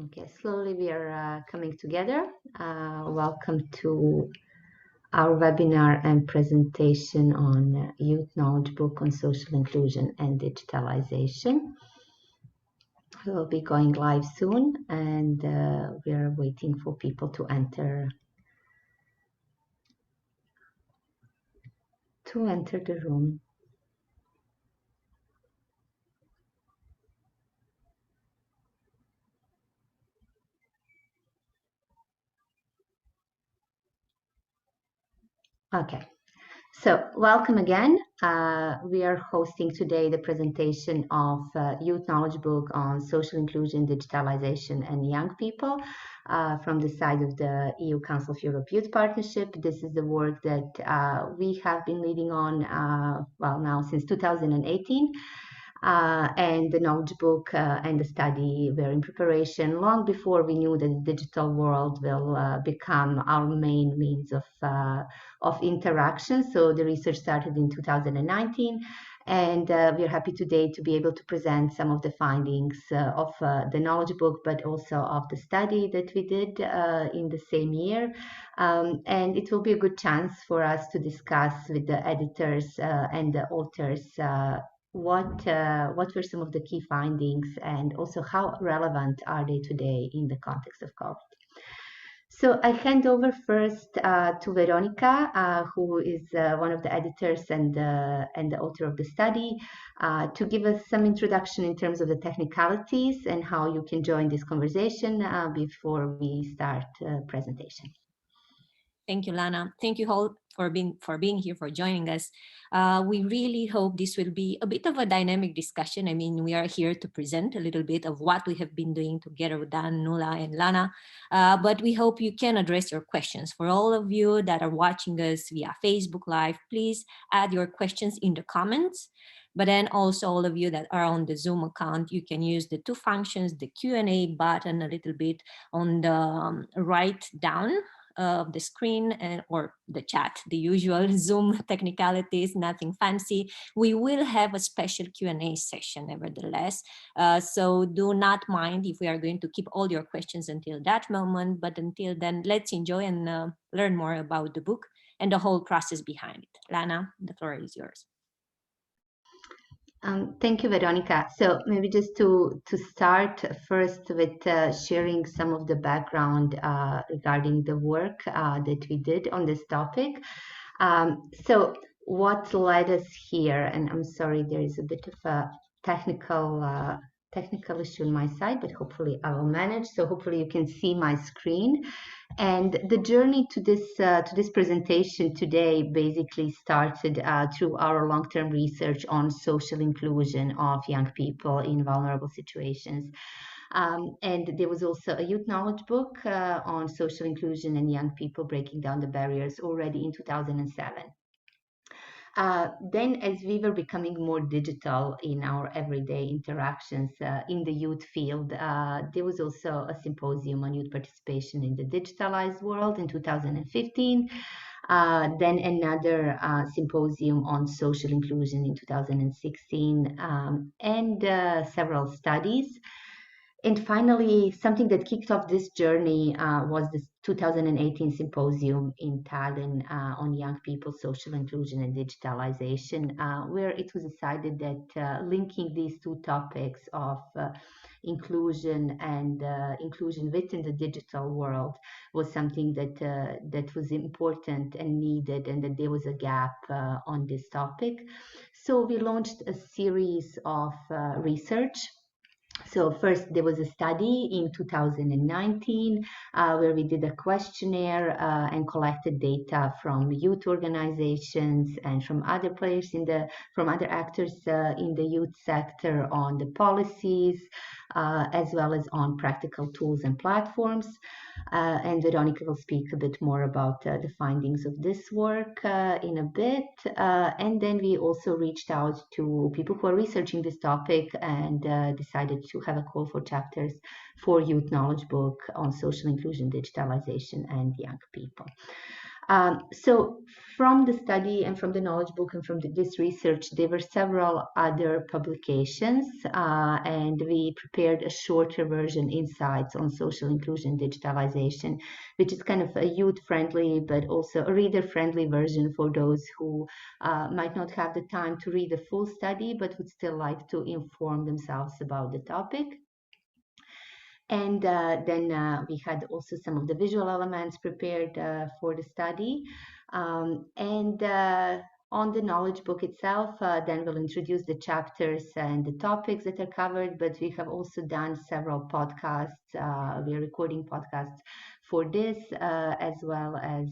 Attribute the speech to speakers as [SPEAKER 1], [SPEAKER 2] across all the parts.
[SPEAKER 1] Okay, slowly we are coming together. Welcome to our webinar and presentation on Youth Knowledge Book on Social Inclusion and Digitalization. We'll be going live soon, and we are waiting for people to enter the room. Okay. So welcome again. We are hosting today the presentation of Youth Knowledge Book on Social Inclusion, Digitalization and Young People from the side of the EU Council of Europe Youth Partnership. This is the work that we have been leading on, now since 2018. And the knowledge book and the study were in preparation long before we knew that the digital world will become our main means of interaction. So the research started in 2019, and we are happy today to be able to present some of the findings of the knowledge book, but also of the study that we did in the same year. And it will be a good chance for us to discuss with the editors and the authors what were some of the key findings, and also how relevant are they today in the context of COVID. So I hand over first to Veronica, who is one of the editors and the author of the study, to give us some introduction in terms of the technicalities and how you can join this conversation before we start presentation.
[SPEAKER 2] Thank you, Lana. Thank you all for being here, for joining us. We really hope this will be a bit of a dynamic discussion. I mean, we are here to present a little bit of what we have been doing together with Dan, Nula, and Lana. But we hope you can address your questions. For all of you that are watching us via Facebook Live, please add your questions in the comments. But then also all of you that are on the Zoom account, you can use the two functions, the Q&A button a little bit on the right down of the screen or the chat, the usual Zoom technicalities, nothing fancy. We will have a special Q&A session nevertheless. So do not mind if we are going to keep all your questions until that moment, but until then, let's enjoy and learn more about the book and the whole process behind it. Lana, the floor is yours.
[SPEAKER 1] Thank you, Veronica. So maybe just to start first with sharing some of the background regarding the work that we did on this topic. So what led us here, and I'm sorry, there is a bit of a technical issue on my side, but hopefully I will manage. So hopefully you can see my screen. And the journey to this presentation today basically started through our long-term research on social inclusion of young people in vulnerable situations. And there was also a youth knowledge book on social inclusion and young people, breaking down the barriers, already in 2007. Then, as we were becoming more digital in our everyday interactions in the youth field, there was also a symposium on youth participation in the digitalized world in 2015. Then another symposium on social inclusion in 2016, and several studies. And finally, something that kicked off this journey was this 2018 symposium in Thailand on young people, social inclusion and digitalization, where it was decided that linking these two topics of inclusion and inclusion within the digital world was something that was important and needed, and that there was a gap on this topic. So we launched a series of research. So first, there was a study in 2019 where we did a questionnaire and collected data from youth organizations and from other players from other actors in the youth sector on the policies, as well as on practical tools and platforms. And Veronica will speak a bit more about the findings of this work in a bit. And then we also reached out to people who are researching this topic and decided to have a call for chapters for youth knowledge book on social inclusion, digitalization, and young people. So from the study and from the knowledge book and from this research, there were several other publications, and we prepared a shorter version, Insights on Social Inclusion Digitalization, which is kind of a youth-friendly but also a reader-friendly version for those who might not have the time to read the full study but would still like to inform themselves about the topic. And then we had also some of the visual elements prepared for the study. And on the knowledge book itself, then we'll introduce the chapters and the topics that are covered, but we have also done several podcasts. We are recording podcasts for this, as well as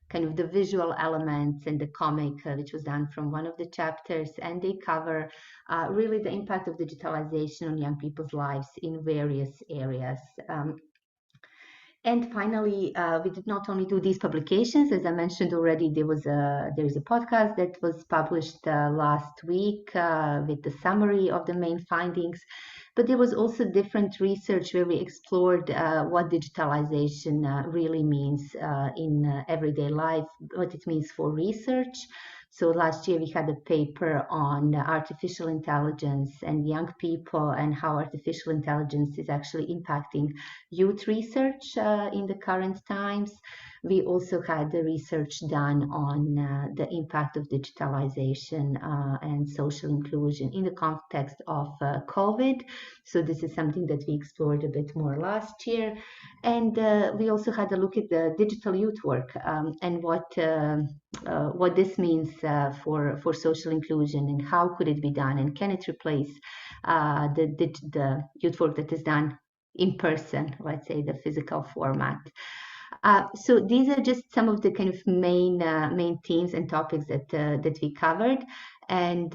[SPEAKER 1] kind of the visual elements and the comic, which was done from one of the chapters, and they cover really the impact of digitalization on young people's lives in various areas. And finally, we did not only do these publications. As I mentioned already, there is a podcast that was published last week with the summary of the main findings. But there was also different research where we explored what digitalization really means in everyday life, what it means for research. So last year we had a paper on artificial intelligence and young people and how artificial intelligence is actually impacting youth research in the current times. We also had the research done on the impact of digitalization and social inclusion in the context of COVID. So this is something that we explored a bit more last year. And we also had a look at the digital youth work and what this means for social inclusion and how could it be done and can it replace the youth work that is done in person, let's say the physical format. So these are just some of the kind of main themes and topics that we covered. And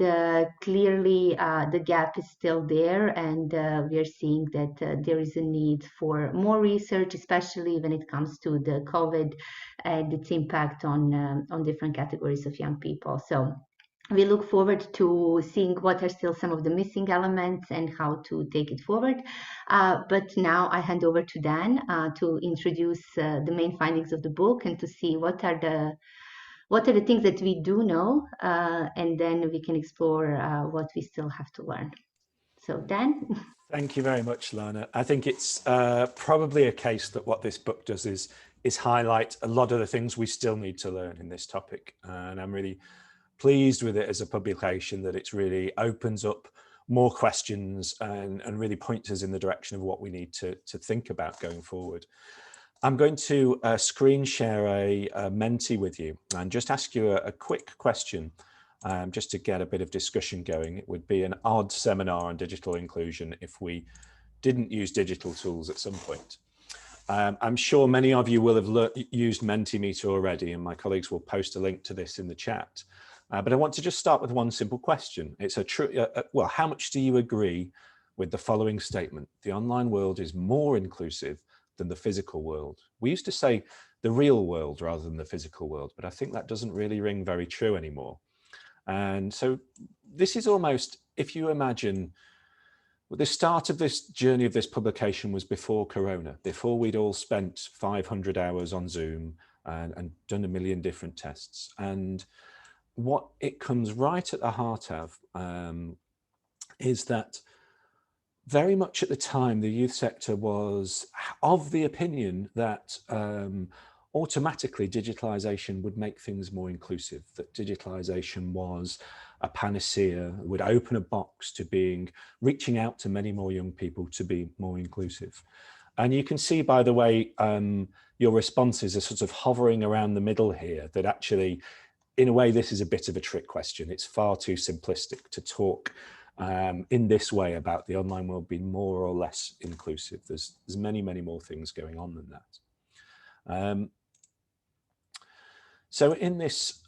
[SPEAKER 1] clearly the gap is still there, and we are seeing that there is a need for more research, especially when it comes to the COVID and its impact on different categories of young people. So we look forward to seeing what are still some of the missing elements and how to take it forward. But now I hand over to Dan to introduce the main findings of the book and to see what are the things that we do know, and then we can explore what we still have to learn. So Dan?
[SPEAKER 3] Thank you very much, Lana. I think it's probably a case that what this book does is highlight a lot of the things we still need to learn in this topic. And I'm really pleased with it as a publication, that it's really opens up more questions and really points us in the direction of what we need to think about going forward. I'm going to screen share a Menti with you and just ask you a quick question, just to get a bit of discussion going. It would be an odd seminar on digital inclusion if we didn't use digital tools at some point. I'm sure many of you will have used Mentimeter already, and my colleagues will post a link to this in the chat. But I want to just start with one simple question. It's well, how much do you agree with the following statement? The online world is more inclusive than the physical world. We used to say the real world rather than the physical world, but I think that doesn't really ring very true anymore. And so this is almost, if you imagine, the start of this journey of this publication was before Corona, before we'd all spent 500 hours on Zoom and done a million different tests. And what it comes right at the heart of is that very much at the time, the youth sector was of the opinion that automatically digitalization would make things more inclusive, that digitalization was a panacea, would open a box to reaching out to many more young people to be more inclusive. And you can see, by the way, your responses are sort of hovering around the middle here, that actually, in a way, this is a bit of a trick question. It's far too simplistic to talk in this way about the online world being more or less inclusive. There's many, many more things going on than that. So in this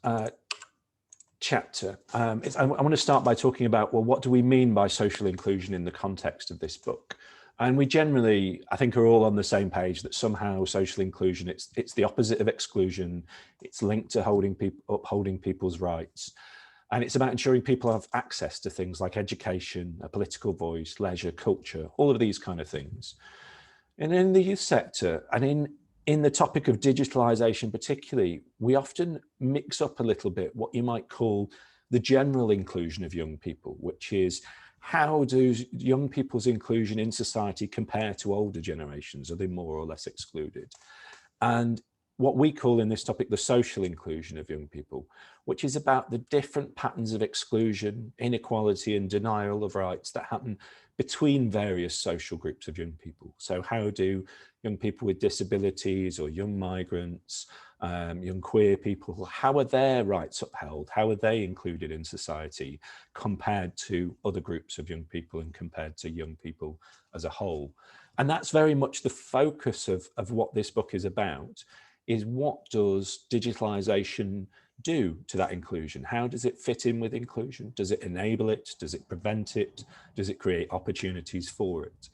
[SPEAKER 3] chapter, I want to start by talking about, well, what do we mean by social inclusion in the context of this book? And we generally, I think, are all on the same page that somehow social inclusion, it's the opposite of exclusion. It's linked to upholding people's rights. And it's about ensuring people have access to things like education, a political voice, leisure, culture, all of these kind of things. And in the youth sector, and in the topic of digitalisation particularly, we often mix up a little bit what you might call the general inclusion of young people, which is how do young people's inclusion in society compare to older generations? Are they more or less excluded? And what we call in this topic the social inclusion of young people, which is about the different patterns of exclusion, inequality and denial of rights that happen between various social groups of young people. So how do young people with disabilities or young migrants, young queer people, how are their rights upheld? How are they included in society compared to other groups of young people and compared to young people as a whole? And that's very much the focus of what this book is about, is what does digitalisation do to that inclusion? How does it fit in with inclusion? Does it enable it? Does it prevent it? Does it create opportunities for it?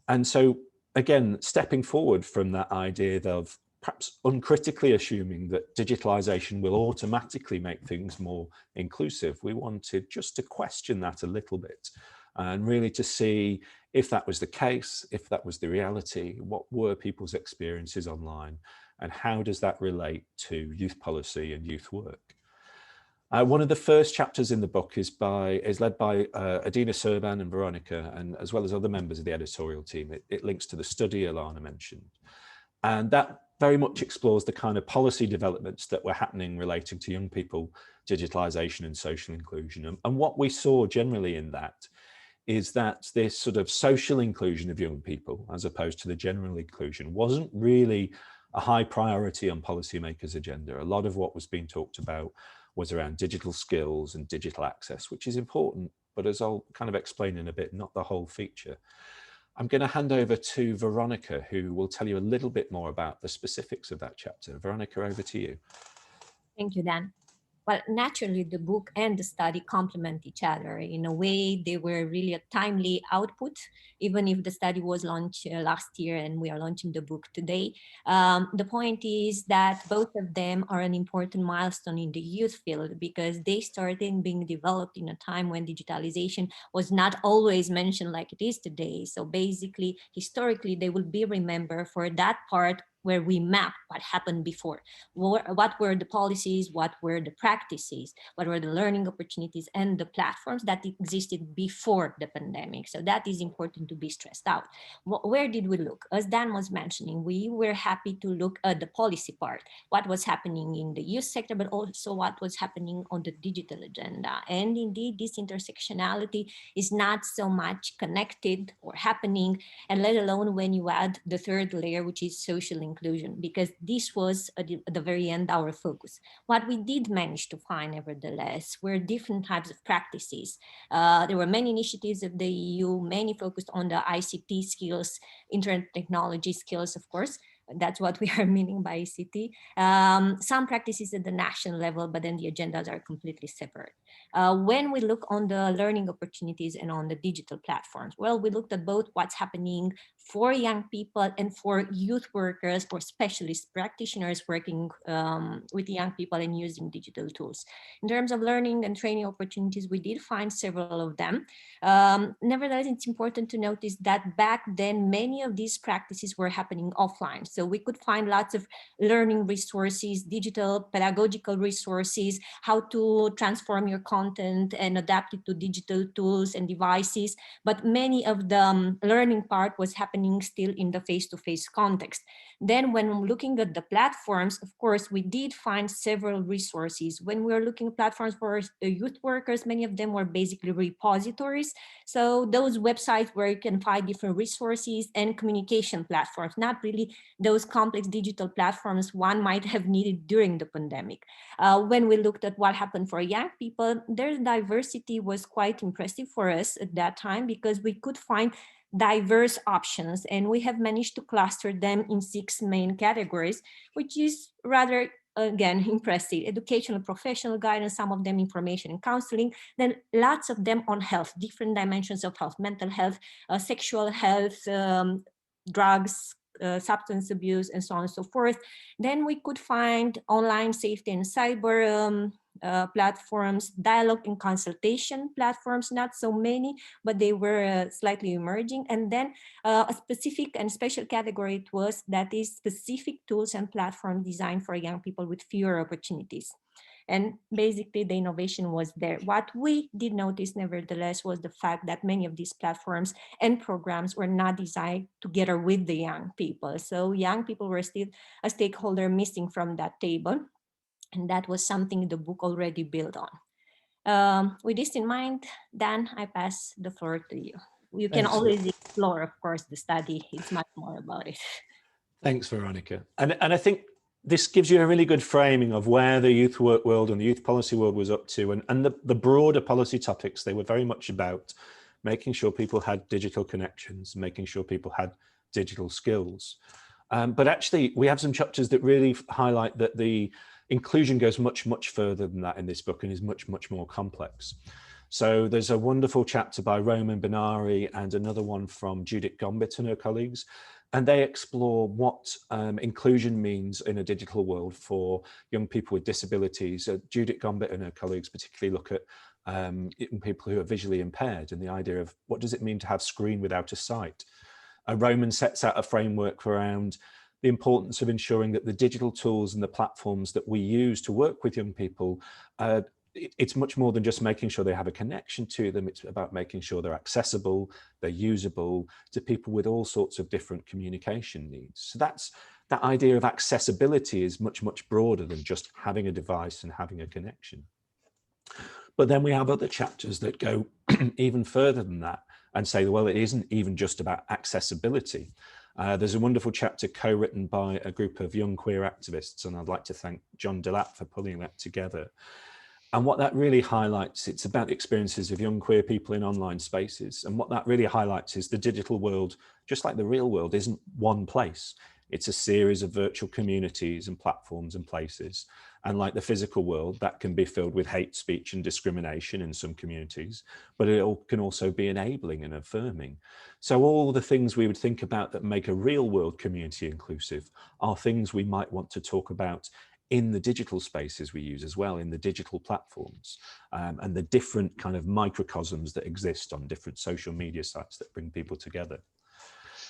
[SPEAKER 3] And so, again, stepping forward from that idea of perhaps uncritically assuming that digitalisation will automatically make things more inclusive, we wanted just to question that a little bit and really to see if that was the case, if that was the reality, what were people's experiences online, and how does that relate to youth policy and youth work? One of the first chapters in the book is led by Adina Serban and Veronica, and as well as other members of the editorial team. It links to the study Alana mentioned. And that very much explores the kind of policy developments that were happening relating to young people, digitalisation and social inclusion. And what we saw generally in that is that this sort of social inclusion of young people, as opposed to the general inclusion, wasn't really a high priority on policymakers' agenda. A lot of what was being talked about was around digital skills and digital access, which is important, but as I'll kind of explain in a bit, not the whole feature. I'm going to hand over to Veronica, who will tell you a little bit more about the specifics of that chapter. Veronica, over to you.
[SPEAKER 2] Thank you, Dan. Well, naturally, the book and the study complement each other. In a way, they were really a timely output, even if the study was launched last year and we are launching the book today. The point is that both of them are an important milestone in the youth field because they started being developed in a time when digitalization was not always mentioned like it is today. So basically, historically, they will be remembered for that part where we map what happened before. What were the policies, what were the practices, what were the learning opportunities and the platforms that existed before the pandemic. So that is important to be stressed out. Where did we look? As Dan was mentioning, we were happy to look at the policy part, what was happening in the youth sector, but also what was happening on the digital agenda. And indeed, this intersectionality is not so much connected or happening, and let alone when you add the third layer, which is social inclusion, because this was at the very end our focus. What we did manage to find, nevertheless, were different types of practices. There were many initiatives of the EU, many focused on the ICT skills, internet technology skills, of course. That's what we are meaning by ICT. Some practices at the national level, but then the agendas are completely separate. When we look on the learning opportunities and on the digital platforms, well, we looked at both what's happening for young people and for youth workers or specialist practitioners working with young people and using digital tools. In terms of learning and training opportunities, we did find several of them. Nevertheless, it's important to notice that back then, many of these practices were happening offline. So we could find lots of learning resources, digital pedagogical resources, how to transform your content and adapt it to digital tools and devices. But many of the learning part was happening still in the face-to-face context. Then when looking at the platforms, of course, we did find several resources. When we were looking at platforms for youth workers, many of them were basically repositories. So those websites where you can find different resources and communication platforms, not really those complex digital platforms one might have needed during the pandemic. When we looked at what happened for young people, their diversity was quite impressive for us at that time because we could find diverse options, and we have managed to cluster them in 6 main categories, which is rather, again, impressive. Educational, professional guidance, some of them information and counseling, then lots of them on health, different dimensions of health, mental health, sexual health, drugs, substance abuse, and so on and so forth. Then we could find online safety and cyber platforms, dialogue and consultation platforms, not so many, but they were slightly emerging. And then a specific and special category it was, that is specific tools and platform designed for young people with fewer opportunities. And basically the innovation was there. What we did notice nevertheless was the fact that many of these platforms and programs were not designed together with the young people. So young people were still a stakeholder missing from that table. And that was something the book already built on. With this in mind, Dan, I pass the floor to you. You can
[SPEAKER 3] Thanks.
[SPEAKER 2] always explore, of course, the study. It's much more about it.
[SPEAKER 3] Thanks, Veronica. And I think this gives you a really good framing of where the youth work world and the youth policy world was up to, and the broader policy topics. They were very much about making sure people had digital connections, making sure people had digital skills. But actually, we have some chapters that really highlight that the inclusion goes much, much further than that in this book and is much, much more complex. So there's a wonderful chapter by Roman Benari and another one from Judith Gombit and her colleagues, and they explore what inclusion means in a digital world for young people with disabilities. Judith Gombit and her colleagues particularly look at people who are visually impaired and the idea of what does it mean to have screen without a sight. Roman sets out a framework around the importance of ensuring that the digital tools and the platforms that we use to work with young people, it's much more than just making sure they have a connection to them. It's about making sure they're accessible, they're usable to people with all sorts of different communication needs. So that idea of accessibility is much, much broader than just having a device and having a connection. But then we have other chapters that go even further than that and say, well, it isn't even just about accessibility. There's a wonderful chapter co-written by a group of young queer activists, and I'd like to thank John Delapp for pulling that together. And what that really highlights, it's about the experiences of young queer people in online spaces. And what that really highlights is the digital world, just like the real world, isn't one place. It's a series of virtual communities and platforms and places. And like the physical world, that can be filled with hate speech and discrimination in some communities, but it can also be enabling and affirming. So all the things we would think about that make a real world community inclusive are things we might want to talk about in the digital spaces we use as well, in the digital platforms, and the different kind of microcosms that exist on different social media sites that bring people together.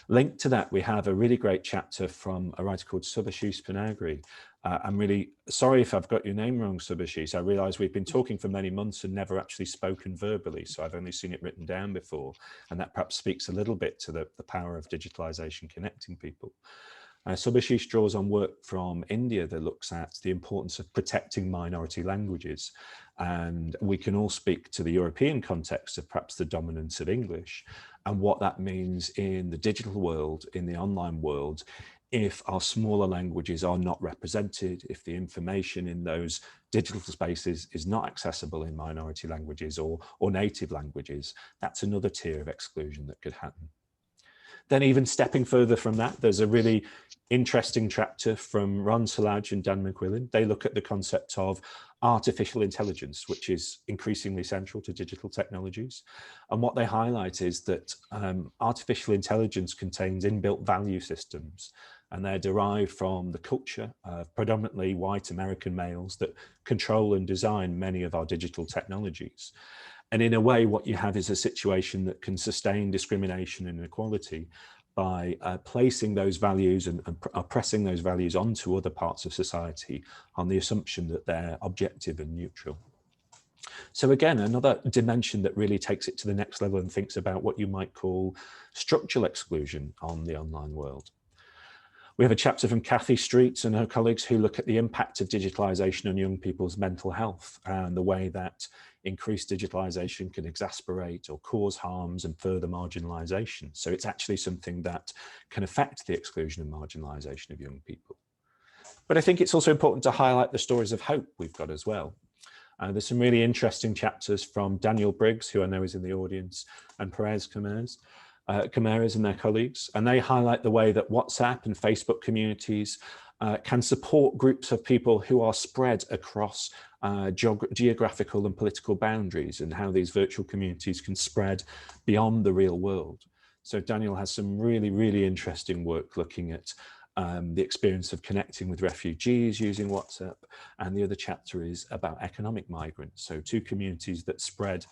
[SPEAKER 3] Linked to that, we have a really great chapter from a writer called Subhashish Panagri. I'm really sorry if I've got your name wrong, Subhashish. I realize we've been talking for many months and never actually spoken verbally, so I've only seen it written down before, and that perhaps speaks a little bit to the power of digitalization connecting people. Subhashish draws on work from India that looks at the importance of protecting minority languages. And we can all speak to the European context of perhaps the dominance of English and what that means in the digital world, in the online world, if our smaller languages are not represented, if the information in those digital spaces is not accessible in minority languages or native languages. That's another tier of exclusion that could happen. Then even stepping further from that, there's a really interesting chapter from Ron Salaj and Dan McQuillan. They look at the concept of artificial intelligence, which is increasingly central to digital technologies. And what they highlight is that artificial intelligence contains inbuilt value systems, and they're derived from the culture of predominantly white American males that control and design many of our digital technologies. And in a way, what you have is a situation that can sustain discrimination and inequality by placing those values and pressing those values onto other parts of society on the assumption that they're objective and neutral. So again, another dimension that really takes it to the next level and thinks about what you might call structural exclusion on the online world. We have a chapter from Kathy Streets and her colleagues who look at the impact of digitalization on young people's mental health and the way that increased digitalization can exacerbate or cause harms and further marginalization. So it's actually something that can affect the exclusion and marginalization of young people. But I think it's also important to highlight the stories of hope we've got as well. There's some really interesting chapters from Daniel Briggs, who I know is in the audience, and Perez Cameras and their colleagues, and they highlight the way that WhatsApp and Facebook communities can support groups of people who are spread across geographical and political boundaries, and how these virtual communities can spread beyond the real world. So Daniel has some really, really interesting work looking at the experience of connecting with refugees using WhatsApp, and the other chapter is about economic migrants, so two communities that spread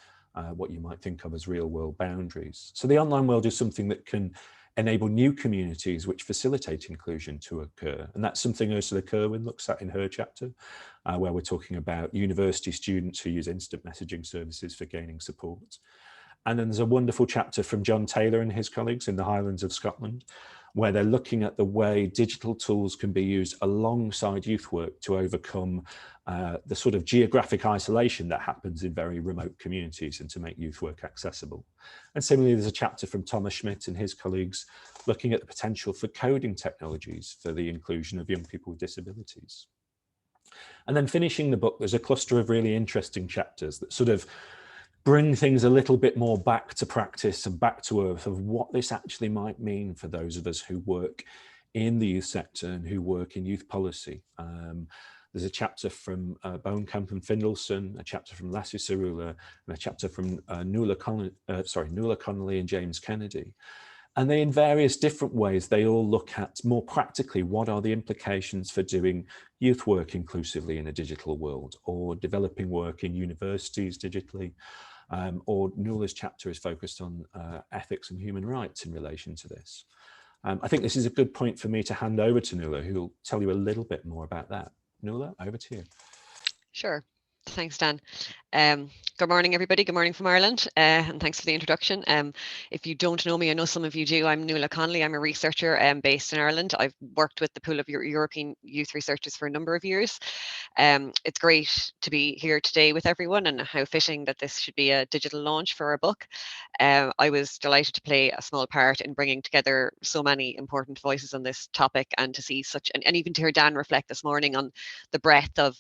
[SPEAKER 3] what you might think of as real world boundaries. So the online world is something that can enable new communities which facilitate inclusion to occur. And that's something Ursula Kerwin looks at in her chapter, where we're talking about university students who use instant messaging services for gaining support. And then there's a wonderful chapter from John Taylor and his colleagues in the Highlands of Scotland, where they're looking at the way digital tools can be used alongside youth work to overcome the sort of geographic isolation that happens in very remote communities and to make youth work accessible. And similarly, there's a chapter from Thomas Schmidt and his colleagues looking at the potential for coding technologies for the inclusion of young people with disabilities. And then finishing the book, there's a cluster of really interesting chapters that sort of bring things a little bit more back to practice and back to earth of what this actually might mean for those of us who work in the youth sector and who work in youth policy. There's a chapter from Bonekamp and Findleston, a chapter from Lassie Cerula, and a chapter from Nuala Connolly and James Kennedy. And they, in various different ways, they all look at more practically what are the implications for doing youth work inclusively in a digital world, or developing work in universities digitally, or Nuala's chapter is focused on ethics and human rights in relation to this. I think this is a good point for me to hand over to Nuala, who will tell you a little bit more about that. Nuala, over to you.
[SPEAKER 4] Sure. Thanks, Dan. Good morning, everybody. Good morning from Ireland, and thanks for the introduction. If you don't know me, I know some of you do. I'm Nuala Connolly. I'm a researcher based in Ireland. I've worked with the pool of European youth researchers for a number of years. It's great to be here today with everyone, and how fitting that this should be a digital launch for our book. I was delighted to play a small part in bringing together so many important voices on this topic, and to see such, and even to hear Dan reflect this morning on the breadth of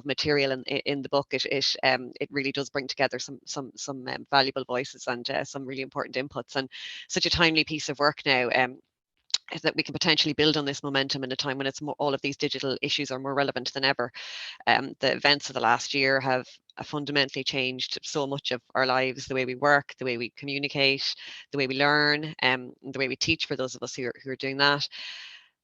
[SPEAKER 4] material in the book. It really does bring together some valuable voices and some really important inputs, and such a timely piece of work now. That we can potentially build on this momentum in a time when all of these digital issues are more relevant than ever. The events of the last year have fundamentally changed so much of our lives, the way we work, the way we communicate, the way we learn, the way we teach, for those of us who are doing that.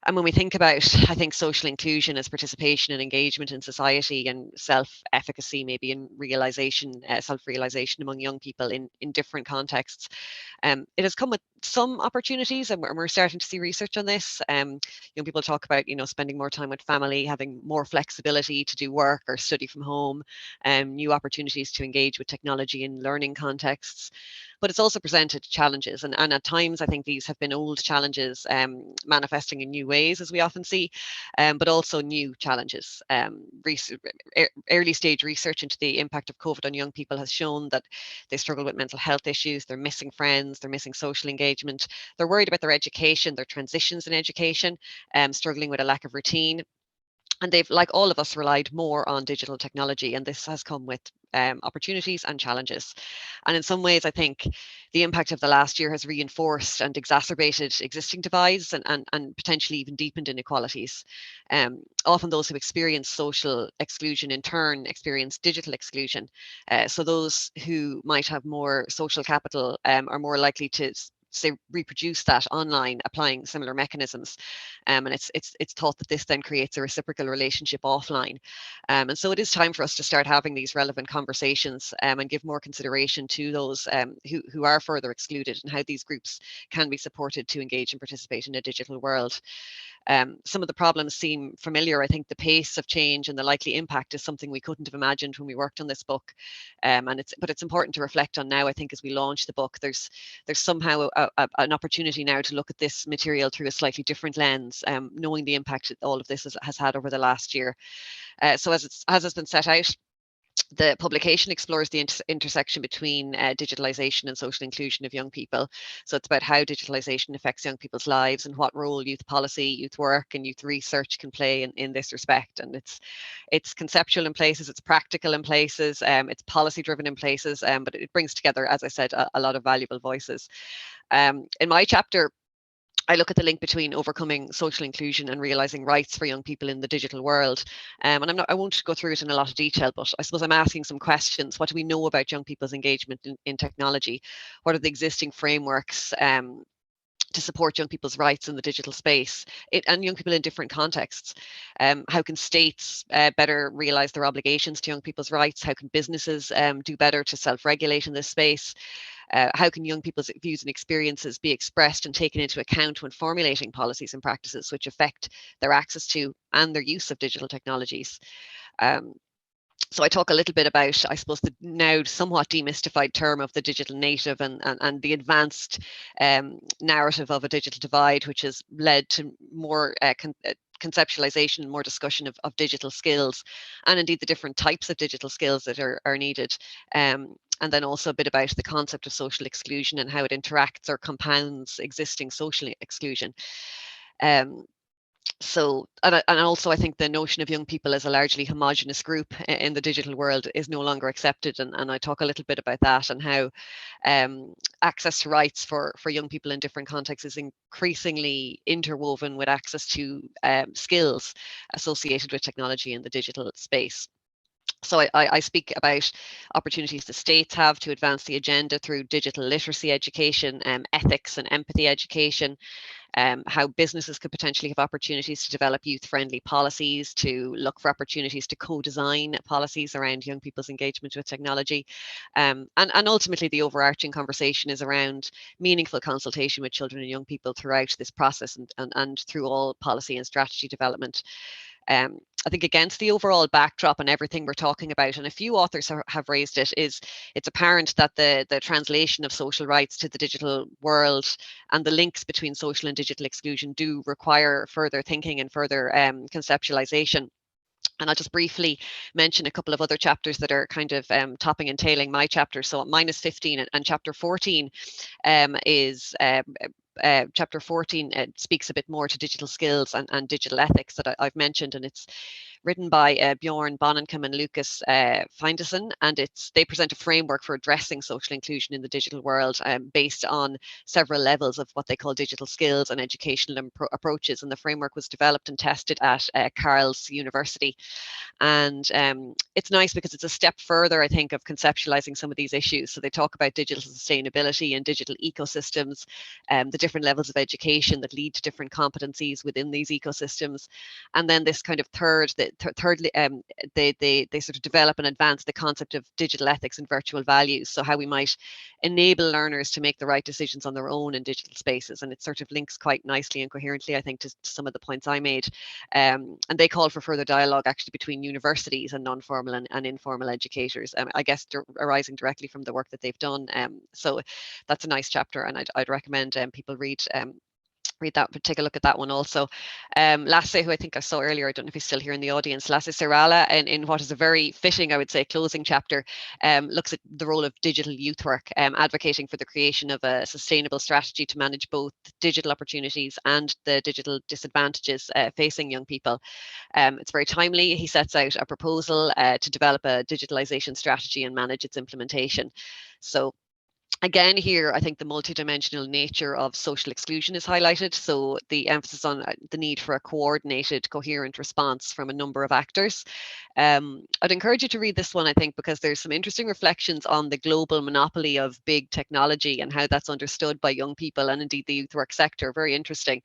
[SPEAKER 4] And when we think about, I think, social inclusion as participation and engagement in society, and self-efficacy, maybe in realization, self-realization among young people in different contexts, it has come with some opportunities, and we're starting to see research on this. Young people talk about, spending more time with family, having more flexibility to do work or study from home, new opportunities to engage with technology in learning contexts. But it's also presented challenges, and at times I think these have been old challenges manifesting in new ways, as we often see, but also new challenges. Early stage research into the impact of COVID on young people has shown that they struggle with mental health issues, they're missing friends, they're missing social engagement, they're worried about their education, their transitions in education, struggling with a lack of routine. And they've, like all of us, relied more on digital technology, and this has come with opportunities and challenges. And in some ways, I think the impact of the last year has reinforced and exacerbated existing divides, and potentially even deepened inequalities. Often those who experience social exclusion in turn experience digital exclusion. So those who might have more social capital are more likely to reproduce that online, applying similar mechanisms, and it's thought that this then creates a reciprocal relationship offline, and so it is time for us to start having these relevant conversations, and give more consideration to those who are further excluded, and how these groups can be supported to engage and participate in a digital world. Some of the problems seem familiar. I think the pace of change and the likely impact is something we couldn't have imagined when we worked on this book, but it's important to reflect on now. I think as we launch the book, there's somehow an opportunity now to look at this material through a slightly different lens, knowing the impact that all of this has had over the last year. So as has been set out, the publication explores the intersection between digitalization and social inclusion of young people. So it's about how digitalization affects young people's lives, and what role youth policy, youth work, and youth research can play in this respect. And it's conceptual in places, it's practical in places, it's policy driven in places, but it brings together, as I said, a lot of valuable voices. In my chapter, I look at the link between overcoming social inclusion and realizing rights for young people in the digital world. And I won't go through it in a lot of detail, but I suppose I'm asking some questions. What do we know about young people's engagement in technology? What are the existing frameworks to support young people's rights in the digital space, and young people in different contexts. How can states better realise their obligations to young people's rights? How can businesses do better to self-regulate in this space? How can young people's views and experiences be expressed and taken into account when formulating policies and practices which affect their access to and their use of digital technologies? So I talk a little bit about, I suppose, the now somewhat demystified term of the digital native and the advanced narrative of a digital divide, which has led to more conceptualization and more discussion of digital skills, and indeed the different types of digital skills that are needed. And then also a bit about the concept of social exclusion and how it interacts or compounds existing social exclusion. So, and also I think the notion of young people as a largely homogenous group in the digital world is no longer accepted, and I talk a little bit about that and how access to rights for young people in different contexts is increasingly interwoven with access to skills associated with technology in the digital space. So I speak about opportunities the states have to advance the agenda through digital literacy education, ethics and empathy education, how businesses could potentially have opportunities to develop youth-friendly policies, to look for opportunities to co-design policies around young people's engagement with technology. And ultimately, the overarching conversation is around meaningful consultation with children and young people throughout this process and through all policy and strategy development. I think against the overall backdrop and everything we're talking about, and a few authors have raised it, is it's apparent that the translation of social rights to the digital world and the links between social and digital exclusion do require further thinking and further conceptualization. And I'll just briefly mention a couple of other chapters that are kind of topping and tailing my chapter. So minus 15 and chapter 14 is chapter 14 speaks a bit more to digital skills and digital ethics that I've mentioned, and it's written by Bjorn Bonenkamp and Lucas Findeson, and they present a framework for addressing social inclusion in the digital world based on several levels of what they call digital skills and educational approaches. And the framework was developed and tested at Karls University. And it's nice because it's a step further, I think, of conceptualizing some of these issues. So they talk about digital sustainability and digital ecosystems, the different levels of education that lead to different competencies within these ecosystems. And then this kind of thirdly, they sort of develop and advance the concept of digital ethics and virtual values. So how we might enable learners to make the right decisions on their own in digital spaces. And it sort of links quite nicely and coherently, I think, to some of the points I made. And they call for further dialogue actually between universities and non-formal and informal educators, I guess arising directly from the work that they've done. So that's a nice chapter, and I'd recommend people read that, but take a look at that one also. Lasse, who I think I saw earlier, I don't know if he's still here in the audience, Lasse Serrala, in what is a very fitting, I would say, closing chapter, looks at the role of digital youth work, advocating for the creation of a sustainable strategy to manage both digital opportunities and the digital disadvantages facing young people. It's very timely. He sets out a proposal to develop a digitalization strategy and manage its implementation. So again, here, I think the multidimensional nature of social exclusion is highlighted. So the emphasis on the need for a coordinated, coherent response from a number of actors. I'd encourage you to read this one, I think, because there's some interesting reflections on the global monopoly of big technology and how that's understood by young people and indeed the youth work sector. Very interesting.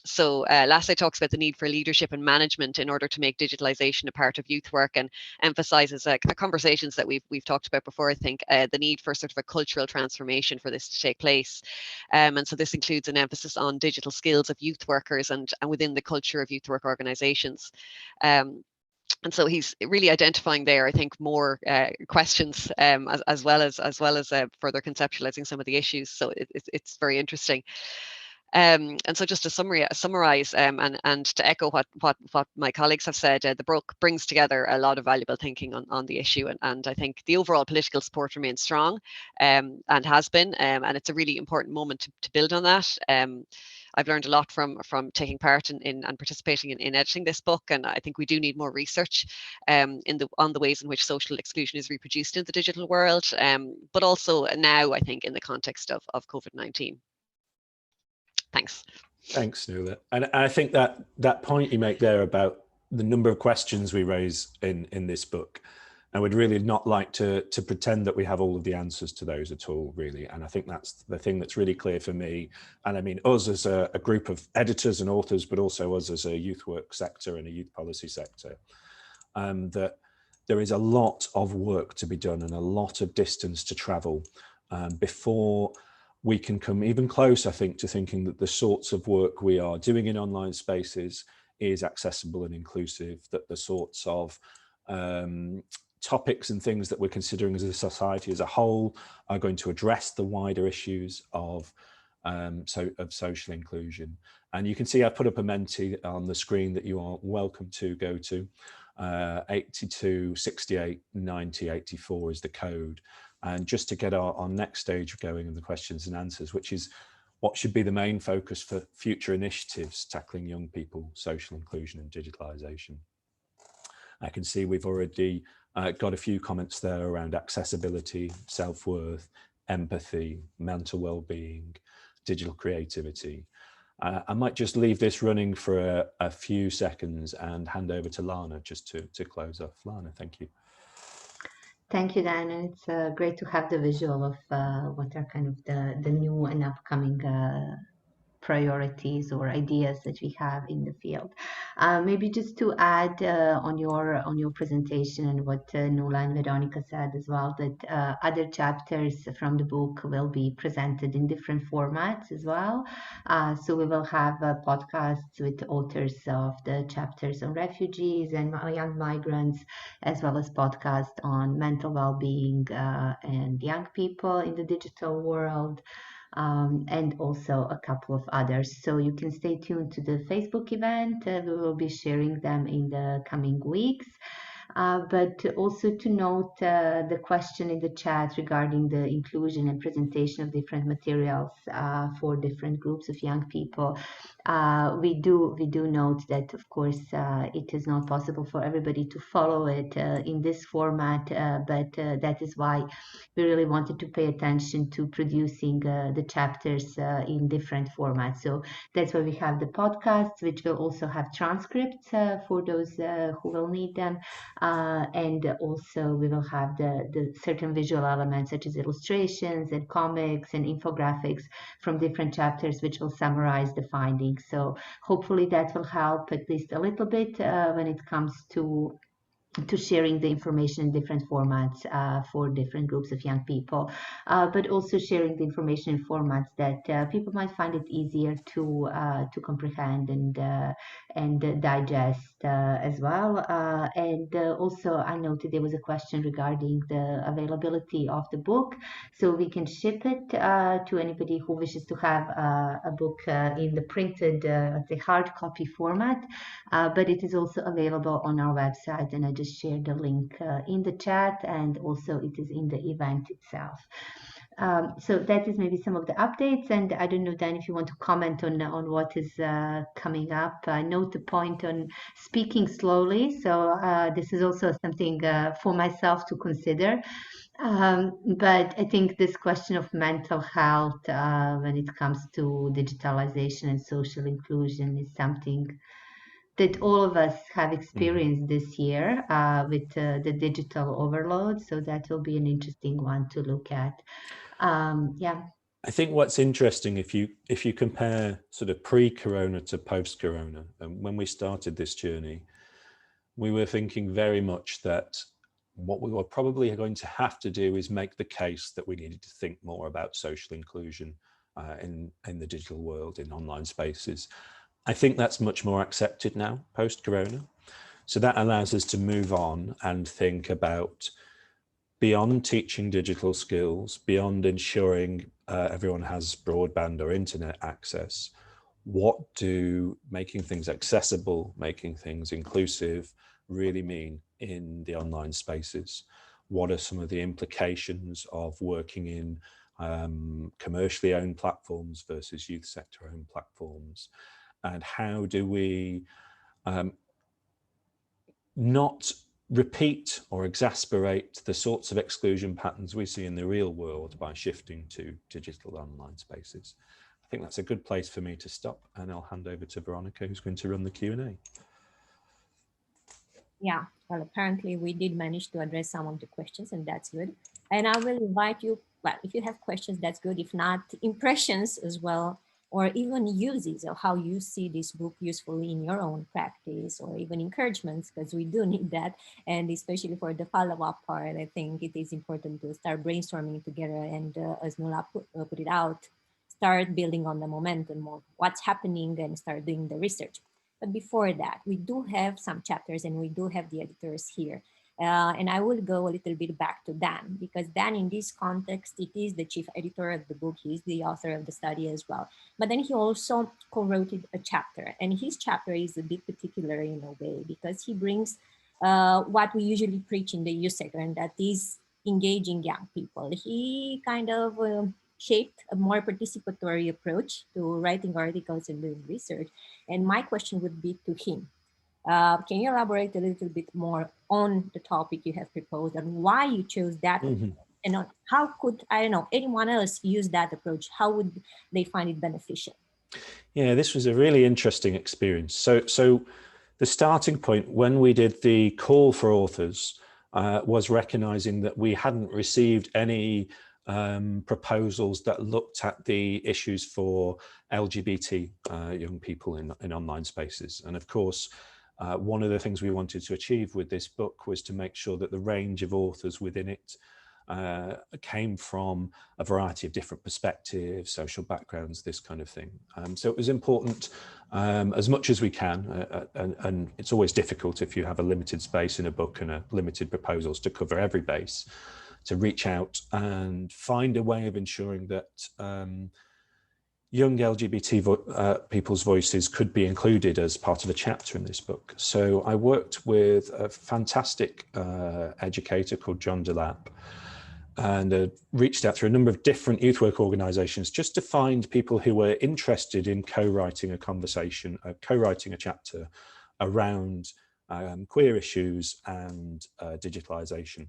[SPEAKER 4] So Lasse talks about the need for leadership and management in order to make digitalization a part of youth work, and emphasizes the conversations that we've talked about before, I think, the need for sort of a cultural transformation for this to take place. And so this includes an emphasis on digital skills of youth workers and within the culture of youth work organizations. And so he's really identifying there, I think, more questions as well as further conceptualizing some of the issues. So it's very interesting. And so just to summarize and to echo what my colleagues have said, the book brings together a lot of valuable thinking on the issue. And I think the overall political support remains strong and has been, and it's a really important moment to build on that. I've learned a lot from taking part in and participating in editing this book, and I think we do need more research on the ways in which social exclusion is reproduced in the digital world, but also now, I think, in the context of COVID-19. Thanks.
[SPEAKER 3] Thanks, Nuala. And I think that point you make there about the number of questions we raise in this book I would really not like to pretend that we have all of the answers to those at all, really. And I think that's the thing that's really clear for me. And I mean, us as a group of editors and authors, but also us as a youth work sector and a youth policy sector, that there is a lot of work to be done and a lot of distance to travel before we can come even close, I think, to thinking that the sorts of work we are doing in online spaces is accessible and inclusive, that the sorts of topics and things that we're considering as a society as a whole are going to address the wider issues of social inclusion. And you can see I've put up a Menti on the screen that you are welcome to go to. 82 68 90 84 is the code, and just to get our next stage going in the questions and answers, which is what should be the main focus for future initiatives tackling young people, social inclusion and digitalisation. I can see we've already got a few comments there around accessibility, self-worth, empathy, mental well-being, digital creativity. I might just leave this running for a few seconds and hand over to Lana just to close off. Lana, thank you.
[SPEAKER 1] Thank you, Dan. And it's great to have the visual of what are kind of the new and upcoming priorities or ideas that we have in the field. Maybe just to add on your presentation and what Nuala and Veronica said as well, that other chapters from the book will be presented in different formats as well. So we will have podcasts with authors of the chapters on refugees and young migrants, as well as podcasts on mental well-being and young people in the digital world. And also a couple of others. So you can stay tuned to the Facebook event. We will be sharing them in the coming weeks. But also to note the question in the chat regarding the inclusion and presentation of different materials for different groups of young people. We do note that, of course, it is not possible for everybody to follow it in this format, but that is why we really wanted to pay attention to producing the chapters in different formats. So that's why we have the podcasts, which will also have transcripts for those who will need them. And also we will have the certain visual elements such as illustrations and comics and infographics from different chapters, which will summarize the findings. So hopefully that will help at least a little bit when it comes to sharing the information in different formats for different groups of young people, but also sharing the information in formats that people might find it easier to comprehend and digest as well. And also I noted there was a question regarding the availability of the book, so we can ship it to anybody who wishes to have a book in the printed, let's say, hard copy format, but it is also available on our website, and I just shared the link in the chat, and also it is in the event itself. So that is maybe some of the updates, and I don't know, Dan, if you want to comment on what is coming up. I note the point on speaking slowly, so this is also something for myself to consider. But I think this question of mental health when it comes to digitalization and social inclusion is something that all of us have experienced this year with the digital overload. So that will be an interesting one to look at. Yeah.
[SPEAKER 3] I think what's interesting, if you compare sort of pre-corona to post-corona, and when we started this journey, we were thinking very much that what we were probably going to have to do is make the case that we needed to think more about social inclusion in the digital world, in online spaces. I think that's much more accepted now, post-corona. So that allows us to move on and think about, beyond teaching digital skills, beyond ensuring everyone has broadband or internet access, what do making things accessible, making things inclusive really mean in the online spaces? What are some of the implications of working in commercially owned platforms versus youth sector owned platforms? And how do we not repeat or exasperate the sorts of exclusion patterns we see in the real world by shifting to digital online spaces? I think that's a good place for me to stop, and I'll hand over to Veronica, who's going to run the Q&A.
[SPEAKER 2] Yeah, well, apparently we did manage to address some of the questions, and that's good. And I will invite you, well, if you have questions, that's good. If not, impressions as well, or even uses of how you see this book usefully in your own practice, or even encouragements, because we do need that. And especially for the follow-up part, I think it is important to start brainstorming together and, as Nula put it out, start building on the momentum of what's happening and start doing the research. But before that, we do have some chapters and we do have the editors here. And I will go a little bit back to Dan, because Dan, in this context, it is the chief editor of the book. He's the author of the study as well. But then he also co-wrote a chapter, and his chapter is a bit particular in a way, because he brings what we usually preach in the youth sector, and that is engaging young people. He kind of shaped a more participatory approach to writing articles and doing research. And my question would be to him. Can you elaborate a little bit more on the topic you have proposed and why you chose that? And how could, I don't know, anyone else use that approach? How would they find it beneficial?
[SPEAKER 3] Yeah, this was a really interesting experience. So the starting point when we did the call for authors was recognizing that we hadn't received any proposals that looked at the issues for LGBT young people in online spaces. And of course, one of the things we wanted to achieve with this book was to make sure that the range of authors within it came from a variety of different perspectives, social backgrounds, this kind of thing. So it was important as much as we can, and it's always difficult if you have a limited space in a book and a limited proposals to cover every base, to reach out and find a way of ensuring that young LGBT people's voices could be included as part of a chapter in this book. So I worked with a fantastic educator called John Delap, and reached out through a number of different youth work organisations just to find people who were interested in co-writing a conversation, co-writing a chapter around queer issues and digitalisation.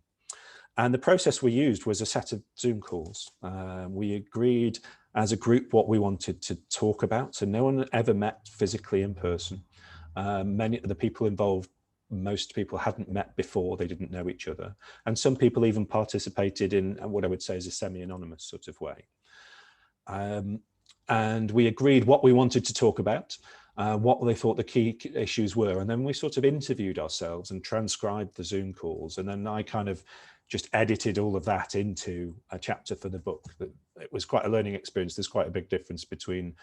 [SPEAKER 3] And the process we used was a set of Zoom calls. We agreed as a group what we wanted to talk about. So no one ever met physically in person. Many of the people involved, most people hadn't met before, they didn't know each other. And some people even participated in what I would say is a semi-anonymous sort of way. And we agreed what we wanted to talk about, what they thought the key issues were. And then we sort of interviewed ourselves and transcribed the Zoom calls. And then I kind of just edited all of that into a chapter for the book. It was quite a learning experience. There's quite a big difference between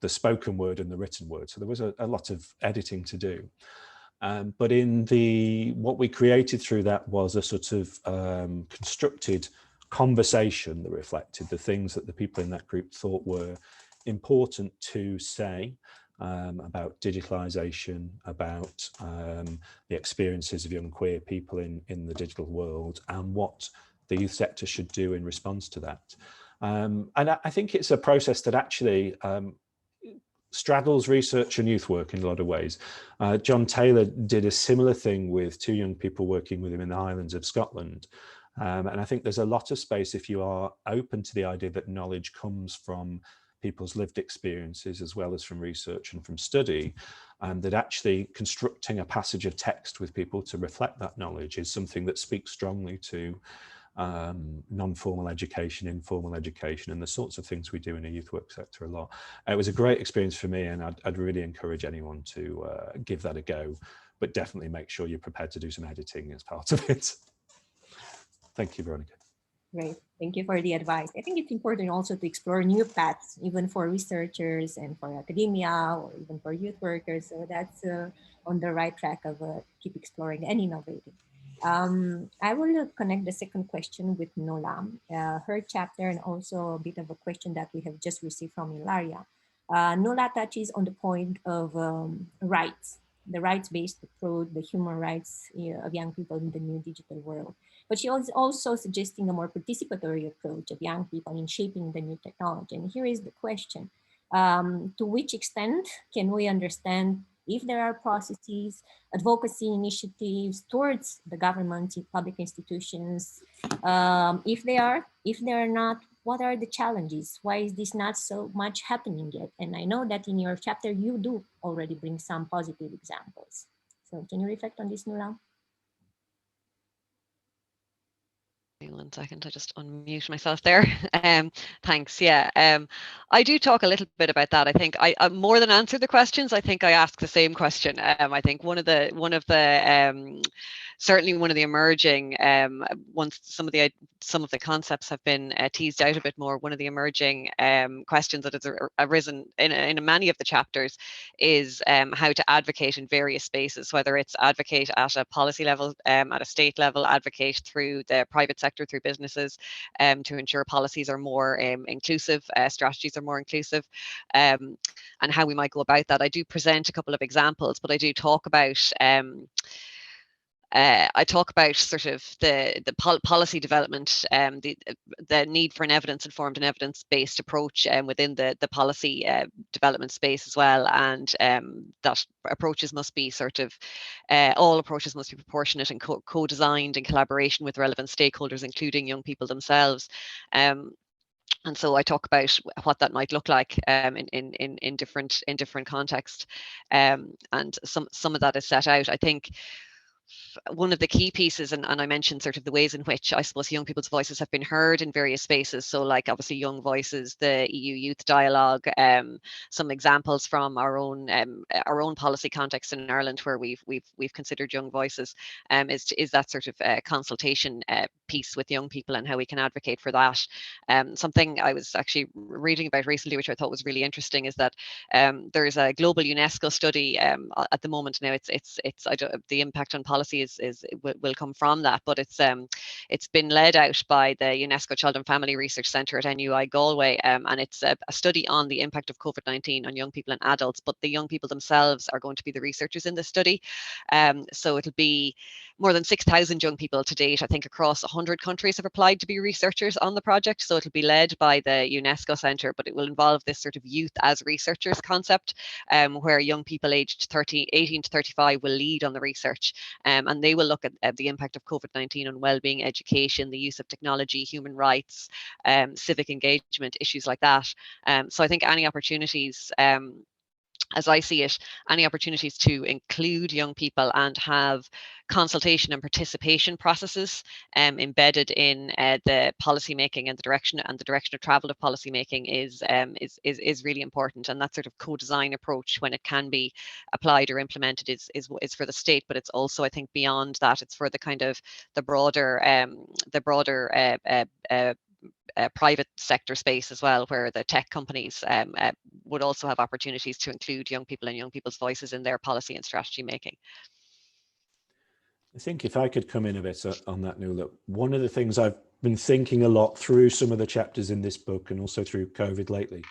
[SPEAKER 3] the spoken word and the written word. So there was a lot of editing to do. But in what we created through that was a sort of constructed conversation that reflected the things that the people in that group thought were important to say about digitalisation, about the experiences of young queer people in the digital world, and what the youth sector should do in response to that. And I think it's a process that actually straddles research and youth work in a lot of ways. John Taylor did a similar thing with two young people working with him in the Highlands of Scotland. And I think there's a lot of space if you are open to the idea that knowledge comes from people's lived experiences as well as from research and from study, and that actually constructing a passage of text with people to reflect that knowledge is something that speaks strongly to non-formal education, informal education, and the sorts of things we do in a youth work sector a lot. It was a great experience for me, and I'd really encourage anyone to give that a go, but definitely make sure you're prepared to do some editing as part of it. Thank you, Veronica.
[SPEAKER 2] Great, thank you for the advice. I think it's important also to explore new paths, even for researchers and for academia, or even for youth workers. So that's on the right track of keep exploring and innovating. I will connect the second question with Nola, her chapter, and also a bit of a question that we have just received from Ilaria. Nola touches on the point of rights, the rights-based approach, the human rights of young people in the new digital world. But she was also suggesting a more participatory approach of young people in shaping the new technology. And here is the question. To which extent can we understand if there are processes, advocacy initiatives towards the government, public institutions? If they are not, what are the challenges? Why is this not so much happening yet? And I know that in your chapter, you do already bring some positive examples. So can you reflect on this, Nuala?
[SPEAKER 4] 1 second, I just unmute myself there. Thanks. Yeah, I do talk a little bit about that. I think I more than answer the questions. I think I ask the same question. I think one of the certainly one of the emerging once some of the concepts have been teased out a bit more. One of the emerging questions that has arisen in many of the chapters is how to advocate in various spaces, whether it's advocate at a policy level, at a state level, advocate through the private sector, through businesses, to ensure policies are more inclusive, strategies are more inclusive, and how we might go about that. I do present a couple of examples, but I do talk about sort of the policy development, the need for an evidence-informed and evidence-based approach within the policy development space as well, and that approaches must be sort of all approaches must be proportionate and co-designed in collaboration with relevant stakeholders, including young people themselves. And so I talk about what that might look like in different contexts, and some of that is set out. I think one of the key pieces, and I mentioned sort of the ways in which I suppose young people's voices have been heard in various spaces. So like obviously Young Voices, the EU Youth Dialogue, some examples from our own policy context in Ireland where we've considered young voices, is that sort of consultation piece with young people and how we can advocate for that. Something I was actually reading about recently, which I thought was really interesting, is that there's a global UNESCO study at the moment. Now the impact on policy will come from that, but it's been led out by the UNESCO Child and Family Research Centre at NUI Galway, and it's a study on the impact of COVID-19 on young people and adults, but the young people themselves are going to be the researchers in this study. So it'll be more than 6,000 young people to date, I think across 100 countries have applied to be researchers on the project. So it'll be led by the UNESCO Centre, but it will involve this sort of youth as researchers concept, where young people aged 18 to 35 will lead on the research, and they will look at the impact of COVID-19 on well-being, education, the use of technology, human rights, civic engagement, issues like that. So I think any opportunities, as I see it, any opportunities to include young people and have consultation and participation processes embedded in the policy making and the direction of travel of policy making is really important. And that sort of co-design approach, when it can be applied or implemented, is for the state, but it's also, I think, beyond that, it's for the kind of the broader private sector space as well, where the tech companies would also have opportunities to include young people and young people's voices in their policy and strategy making.
[SPEAKER 3] I think if I could come in a bit on that, Nuala, one of the things I've been thinking a lot through some of the chapters in this book and also through COVID lately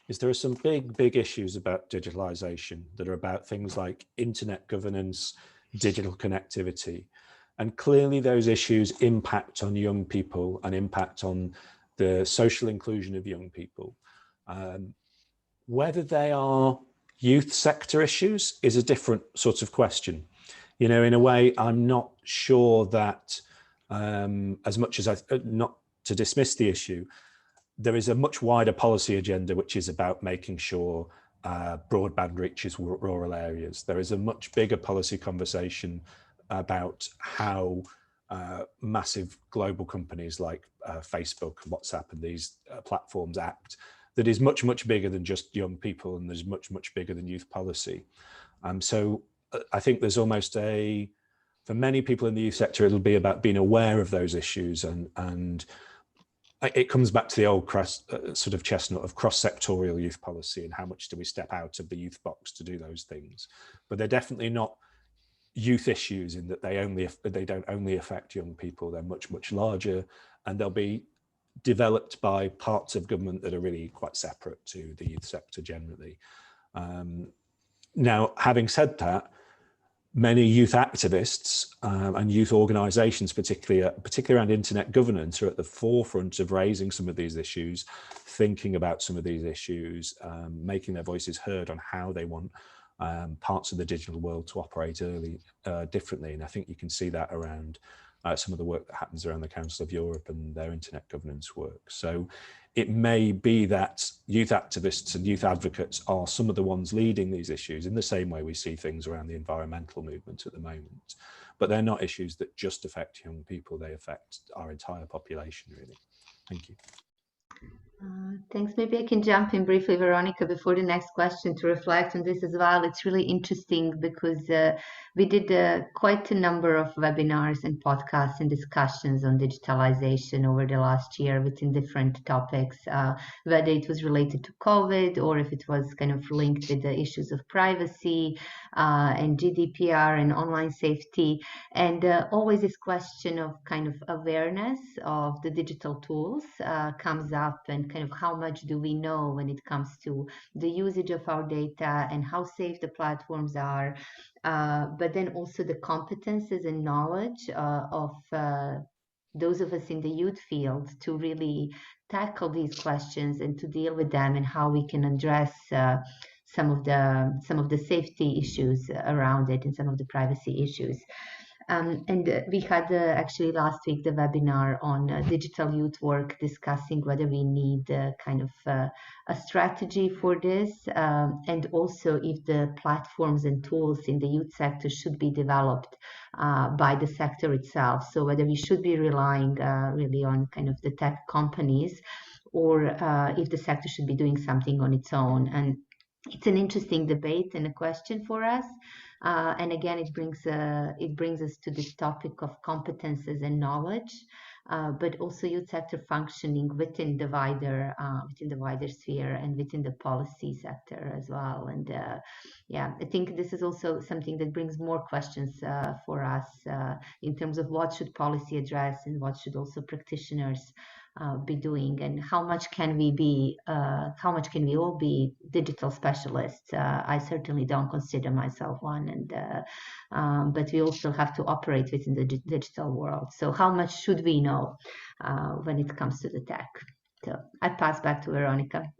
[SPEAKER 3] is there are some big issues about digitalisation that are about things like internet governance, digital connectivity. And clearly those issues impact on young people and impact on the social inclusion of young people. Whether they are youth sector issues is a different sort of question. You know, in a way, I'm not sure that as much as not to dismiss the issue, there is a much wider policy agenda which is about making sure broadband reaches rural areas. There is a much bigger policy conversation about how massive global companies like Facebook, WhatsApp, and these platforms act, that is much bigger than just young people, and there's much bigger than youth policy. So I think there's almost for many people in the youth sector, it'll be about being aware of those issues, and it comes back to the old sort of chestnut of cross-sectorial youth policy and how much do we step out of the youth box to do those things. But they're definitely not youth issues in that they don't only affect young people. They're much larger, and they'll be developed by parts of government that are really quite separate to the youth sector generally. Now, having said that, many youth activists and youth organisations, particularly around internet governance, are at the forefront of raising some of these issues, thinking about some of these issues, making their voices heard on how they want parts of the digital world to operate differently. And I think you can see that around some of the work that happens around the Council of Europe and their internet governance work. So it may be that youth activists and youth advocates are some of the ones leading these issues in the same way we see things around the environmental movement at the moment. But they're not issues that just affect young people, they affect our entire population, really. Thank you.
[SPEAKER 1] Thanks. Maybe I can jump in briefly, Veronica, before the next question to reflect on this as well. It's really interesting because we did quite a number of webinars and podcasts and discussions on digitalization over the last year within different topics, whether it was related to COVID or if it was kind of linked with the issues of privacy and GDPR and online safety. And always this question of kind of awareness of the digital tools comes up, and kind of how much do we know when it comes to the usage of our data and how safe the platforms are, but then also the competences and knowledge of those of us in the youth field to really tackle these questions and to deal with them, and how we can address some of the safety issues around it and some of the privacy issues. And we had actually last week the webinar on digital youth work, discussing whether we need kind of a strategy for this, and also if the platforms and tools in the youth sector should be developed by the sector itself. So whether we should be relying really on kind of the tech companies, or if the sector should be doing something on its own. And it's an interesting debate and a question for us. And again, it brings us to this topic of competences and knowledge, but also youth sector functioning within the wider sphere and within the policy sector as well. And yeah, I think this is also something that brings more questions for us in terms of what should policy address and what should also practitioners be doing, and how much can we all be digital specialists. I certainly don't consider myself one, and but we also have to operate within the digital world. So how much should we know when it comes to the tech? So I pass back to Veronica.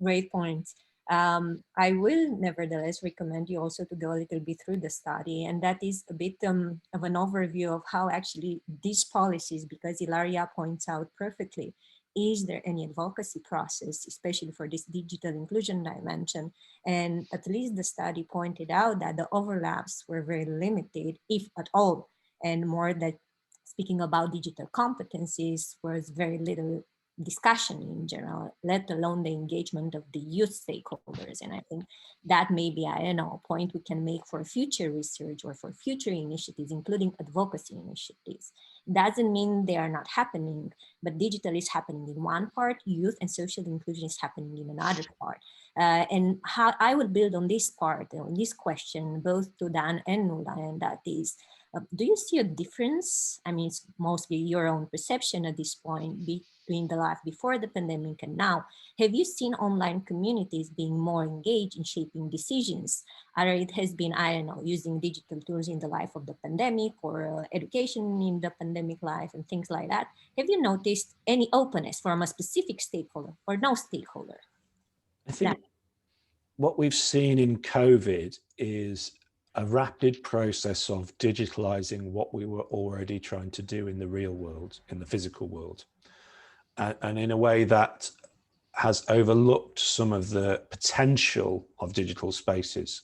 [SPEAKER 2] Great points. I will nevertheless recommend you also to go a little bit through the study, and that is a bit of an overview of how actually these policies, because Ilaria points out perfectly, is there any advocacy process, especially for this digital inclusion dimension? And at least the study pointed out that the overlaps were very limited, if at all, and more that speaking about digital competencies was very little discussion in general, let alone the engagement of the youth stakeholders. And I think that may be, I don't know, a point we can make for future research or for future initiatives, including advocacy initiatives. Doesn't mean they are not happening, but digital is happening in one part, youth and social inclusion is happening in another part. And how I will build on this part, on this question, both to Dan and Nuala, and that is, do you see a difference? I mean, it's mostly your own perception at this point between the life before the pandemic and now. Have you seen online communities being more engaged in shaping decisions? Either it has been, I don't know, using digital tools in the life of the pandemic, or education in the pandemic life and things like that. Have you noticed any openness from a specific stakeholder or no stakeholder?
[SPEAKER 3] I think what we've seen in COVID is a rapid process of digitalizing what we were already trying to do in the real world, in the physical world, and in a way that has overlooked some of the potential of digital spaces.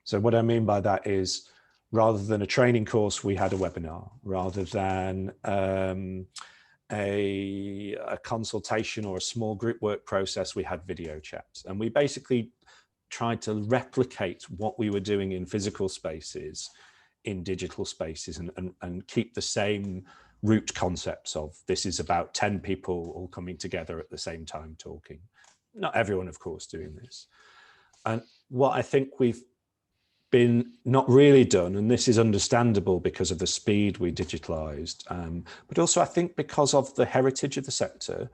[SPEAKER 3] So what I mean by that is, rather than a training course, we had a webinar. Rather than a consultation or a small group work process, we had video chats. And we basically tried to replicate what we were doing in physical spaces in digital spaces, and keep the same root concepts of, this is about 10 people all coming together at the same time talking. Not everyone, of course, doing this. And what I think we've been not really done, and this is understandable because of the speed we digitalized, but also I think because of the heritage of the sector,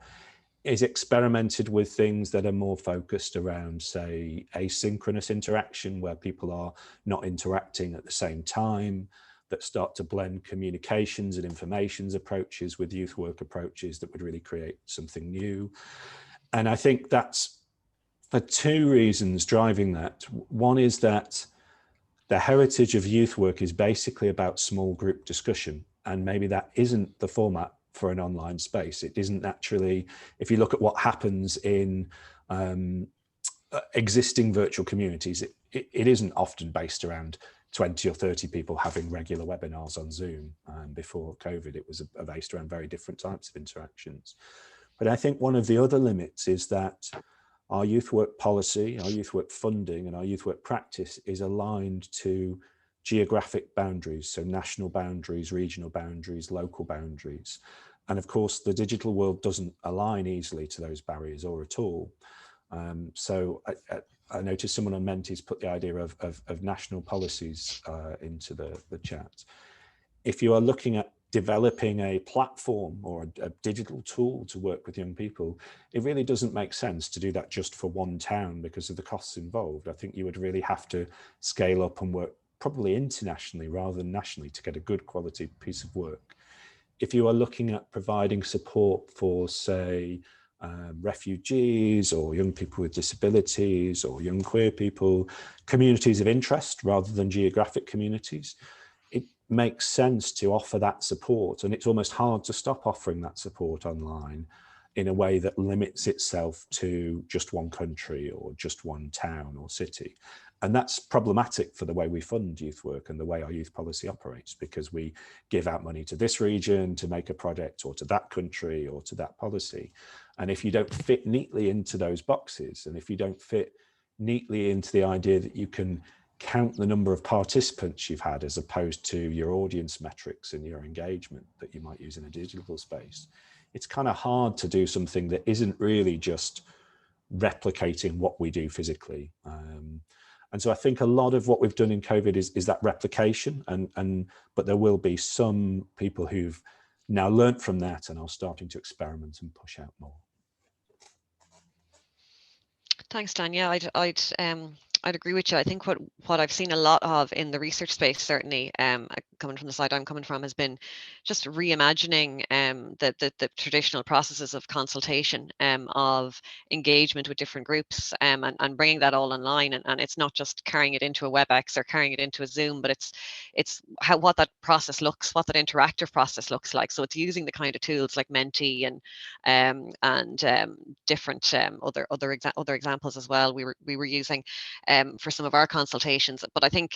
[SPEAKER 3] is experimented with things that are more focused around, say, asynchronous interaction, where people are not interacting at the same time, that start to blend communications and informations approaches with youth work approaches that would really create something new. And I think that's for two reasons driving that. One is that the heritage of youth work is basically about small group discussion, and maybe that isn't the format for an online space. It isn't naturally, if you look at what happens in existing virtual communities, it isn't often based around 20 or 30 people having regular webinars on Zoom. Before COVID, it was based around very different types of interactions. But I think one of the other limits is that our youth work policy, our youth work funding, and our youth work practice is aligned to geographic boundaries, so national boundaries, regional boundaries, local boundaries. And of course, the digital world doesn't align easily to those barriers or at all. So I noticed someone on Menti's put the idea of national policies into the chat. If you are looking at developing a platform or a digital tool to work with young people, it really doesn't make sense to do that just for one town because of the costs involved. I think you would really have to scale up and work probably internationally rather than nationally to get a good quality piece of work. If you are looking at providing support for, say, refugees or young people with disabilities or young queer people, communities of interest rather than geographic communities, it makes sense to offer that support. And it's almost hard to stop offering that support online in a way that limits itself to just one country or just one town or city. And that's problematic for the way we fund youth work and the way our youth policy operates, because we give out money to this region to make a project or to that country or to that policy. And if you don't fit neatly into those boxes, and if you don't fit neatly into the idea that you can count the number of participants you've had as opposed to your audience metrics and your engagement that you might use in a digital space, it's kind of hard to do something that isn't really just replicating what we do physically. And so I think a lot of what we've done in COVID is that replication, but there will be some people who've now learnt from that and are starting to experiment and push out more.
[SPEAKER 4] Thanks, Dan. Yeah, I'd agree with you. I think what I've seen a lot of in the research space, certainly coming from the side I'm coming from, has been just reimagining the traditional processes of consultation, of engagement with different groups, and bringing that all online. And it's not just carrying it into a WebEx or carrying it into a Zoom, but it's what that process looks, what that interactive process looks like. So it's using the kind of tools like Menti and different other examples as well. We were using for some of our consultations. But I think,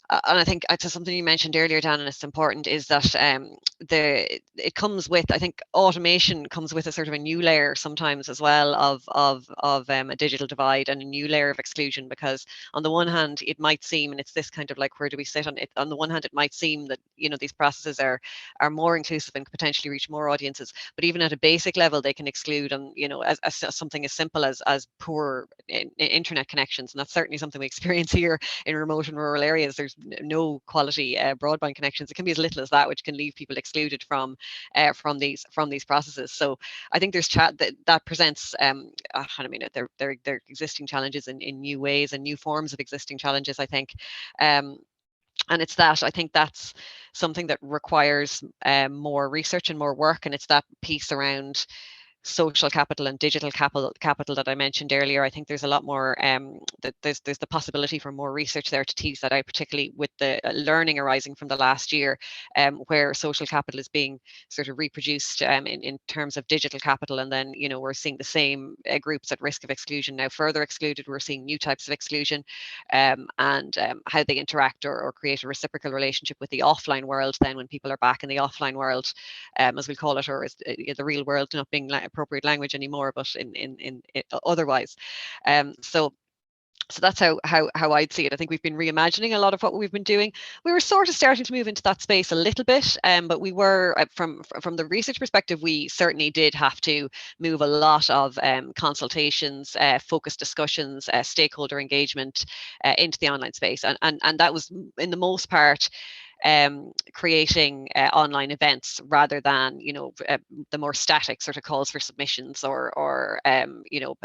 [SPEAKER 4] and I think it's something you mentioned earlier, Dan, and it's important, is that it comes with, I think automation comes with a sort of a new layer sometimes as well of a digital divide and a new layer of exclusion, because on the one hand it might seem, and it's this kind of like, where do we sit on it? On the one hand, it might seem that, you know, these processes are more inclusive and could potentially reach more audiences, but even at a basic level they can exclude, and you know, as something as simple as poor internet connections. And that's certainly something we experience here in remote and rural areas. There's no quality broadband connections. It can be as little as that, which can leave people excluded from these processes. So I think there's that presents I mean, they're existing challenges in new ways and new forms of existing challenges, I think. And it's that, I think that's something that requires more research and more work, and it's that piece around social capital and digital capital that I mentioned earlier. I think there's a lot more, that there's the possibility for more research there to tease that out, particularly with the learning arising from the last year, where social capital is being sort of reproduced in terms of digital capital. And then, you know, we're seeing the same groups at risk of exclusion now further excluded. We're seeing new types of exclusion, and how they interact or create a reciprocal relationship with the offline world then when people are back in the offline world, as we call it, or is the real world not being appropriate language anymore, but in otherwise. So that's how I'd see it. I think we've been reimagining a lot of what we've been doing. We were sort of starting to move into that space a little bit, but we were, from the research perspective, we certainly did have to move a lot of consultations, focused discussions, stakeholder engagement into the online space, and that was in the most part creating online events rather than, you know, the more static sort of calls for submissions or you know,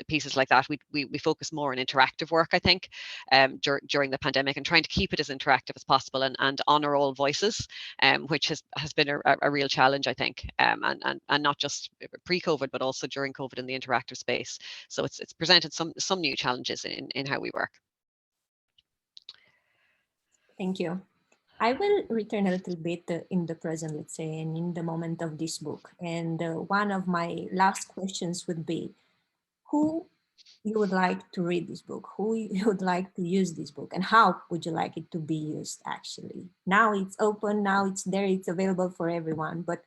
[SPEAKER 4] pieces like that. We focus more on interactive work, I think, during the pandemic, and trying to keep it as interactive as possible and honor all voices, which has been a real challenge, I think, and not just pre-COVID, but also during COVID in the interactive space. So it's presented some new challenges in how we work.
[SPEAKER 2] Thank you. I will return a little bit in the present, let's say, and in the moment of this book. And one of my last questions would be, who you would like to read this book, who you would like to use this book, and how would you like it to be used actually? Now it's open, now it's there, it's available for everyone, but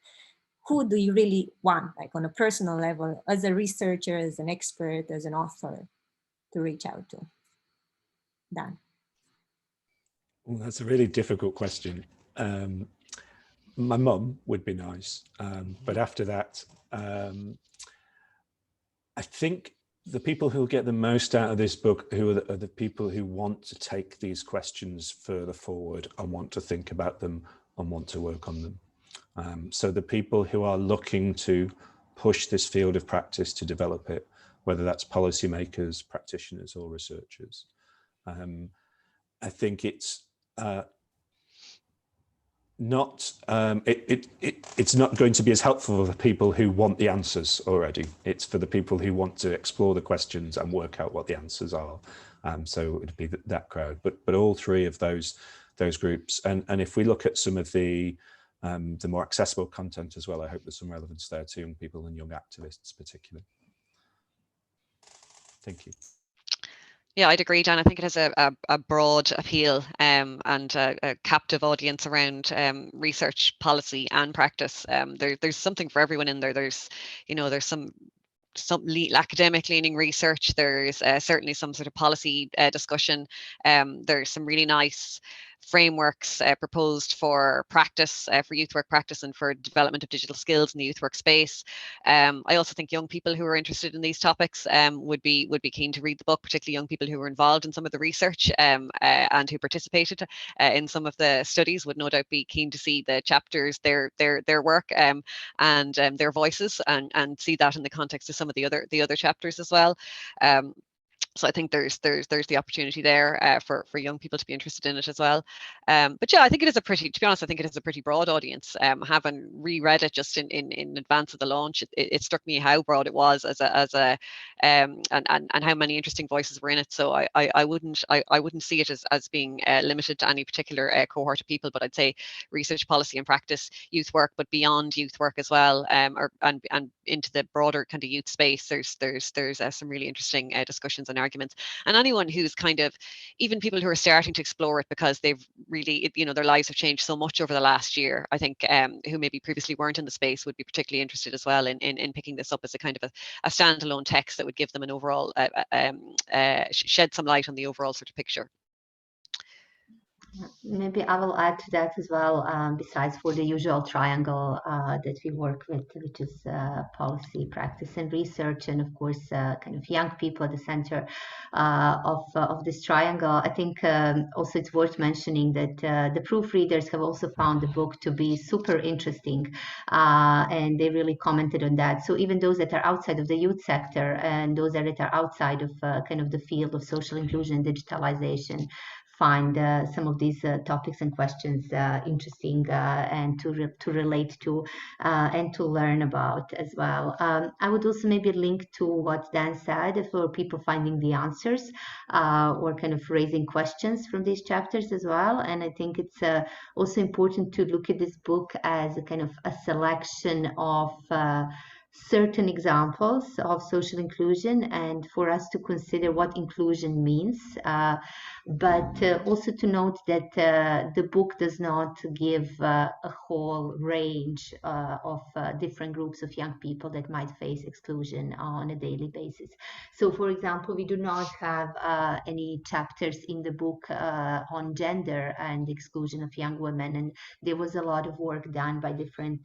[SPEAKER 2] who do you really want, like on a personal level, as a researcher, as an expert, as an author, to reach out to? Dan.
[SPEAKER 3] Well, that's a really difficult question. My mum would be nice, but after that, I think the people who get the most out of this book are the people who want to take these questions further forward and want to think about them and want to work on them. So the people who are looking to push this field of practice to develop it, whether that's policymakers, practitioners, or researchers. I think it's it's not going to be as helpful for the people who want the answers already. It's for the people who want to explore the questions and work out what the answers are. So it'd be that crowd, but all three of those groups. And if we look at some of the more accessible content as well, I hope there's some relevance there to young people and young activists particularly. Thank you.
[SPEAKER 4] Yeah, I'd agree, Dan. I think it has a broad appeal and a captive audience around research, policy, and practice. There's something for everyone in there. There's some academic leaning research. There's certainly some sort of policy discussion. There's some really nice frameworks proposed for practice, for youth work practice, and for development of digital skills in the youth work space. I also think young people who are interested in these topics would be keen to read the book, particularly young people who were involved in some of the research and who participated in some of the studies would no doubt be keen to see the chapters, their work and their voices, and see that in the context of some of the other chapters as well. So I think there's the opportunity there for young people to be interested in it as well. But yeah, I think it is to be honest, I think it is a pretty broad audience. Having reread it just in advance of the launch, it struck me how broad it was and how many interesting voices were in it. So I wouldn't see it as being limited to any particular cohort of people, but I'd say research, policy, and practice, youth work, but beyond youth work as well, and into the broader kind of youth space. There's some really interesting discussions and arguments, and anyone who's kind of, even people who are starting to explore it because they've really, their lives have changed so much over the last year, I think, who maybe previously weren't in the space would be particularly interested as well in picking this up as a kind of a standalone text that would give them an overall, shed some light on the overall sort of picture.
[SPEAKER 1] Maybe I will add to that as well, besides for the usual triangle that we work with, which is policy, practice, and research, and of course, kind of young people at the center of this triangle. I think also it's worth mentioning that the proofreaders have also found the book to be super interesting, and they really commented on that. So even those that are outside of the youth sector and those that are outside of kind of the field of social inclusion and digitalization find some of these topics and questions interesting and to relate to and to learn about as well. I would also maybe link to what Dan said for people finding the answers or kind of raising questions from these chapters as well. And I think it's also important to look at this book as a kind of a selection of certain examples of social inclusion, and for us to consider what inclusion means, but also to note that the book does not give a whole range of different groups of young people that might face exclusion on a daily basis. So for example, we do not have any chapters in the book on gender and exclusion of young women, and there was a lot of work done by different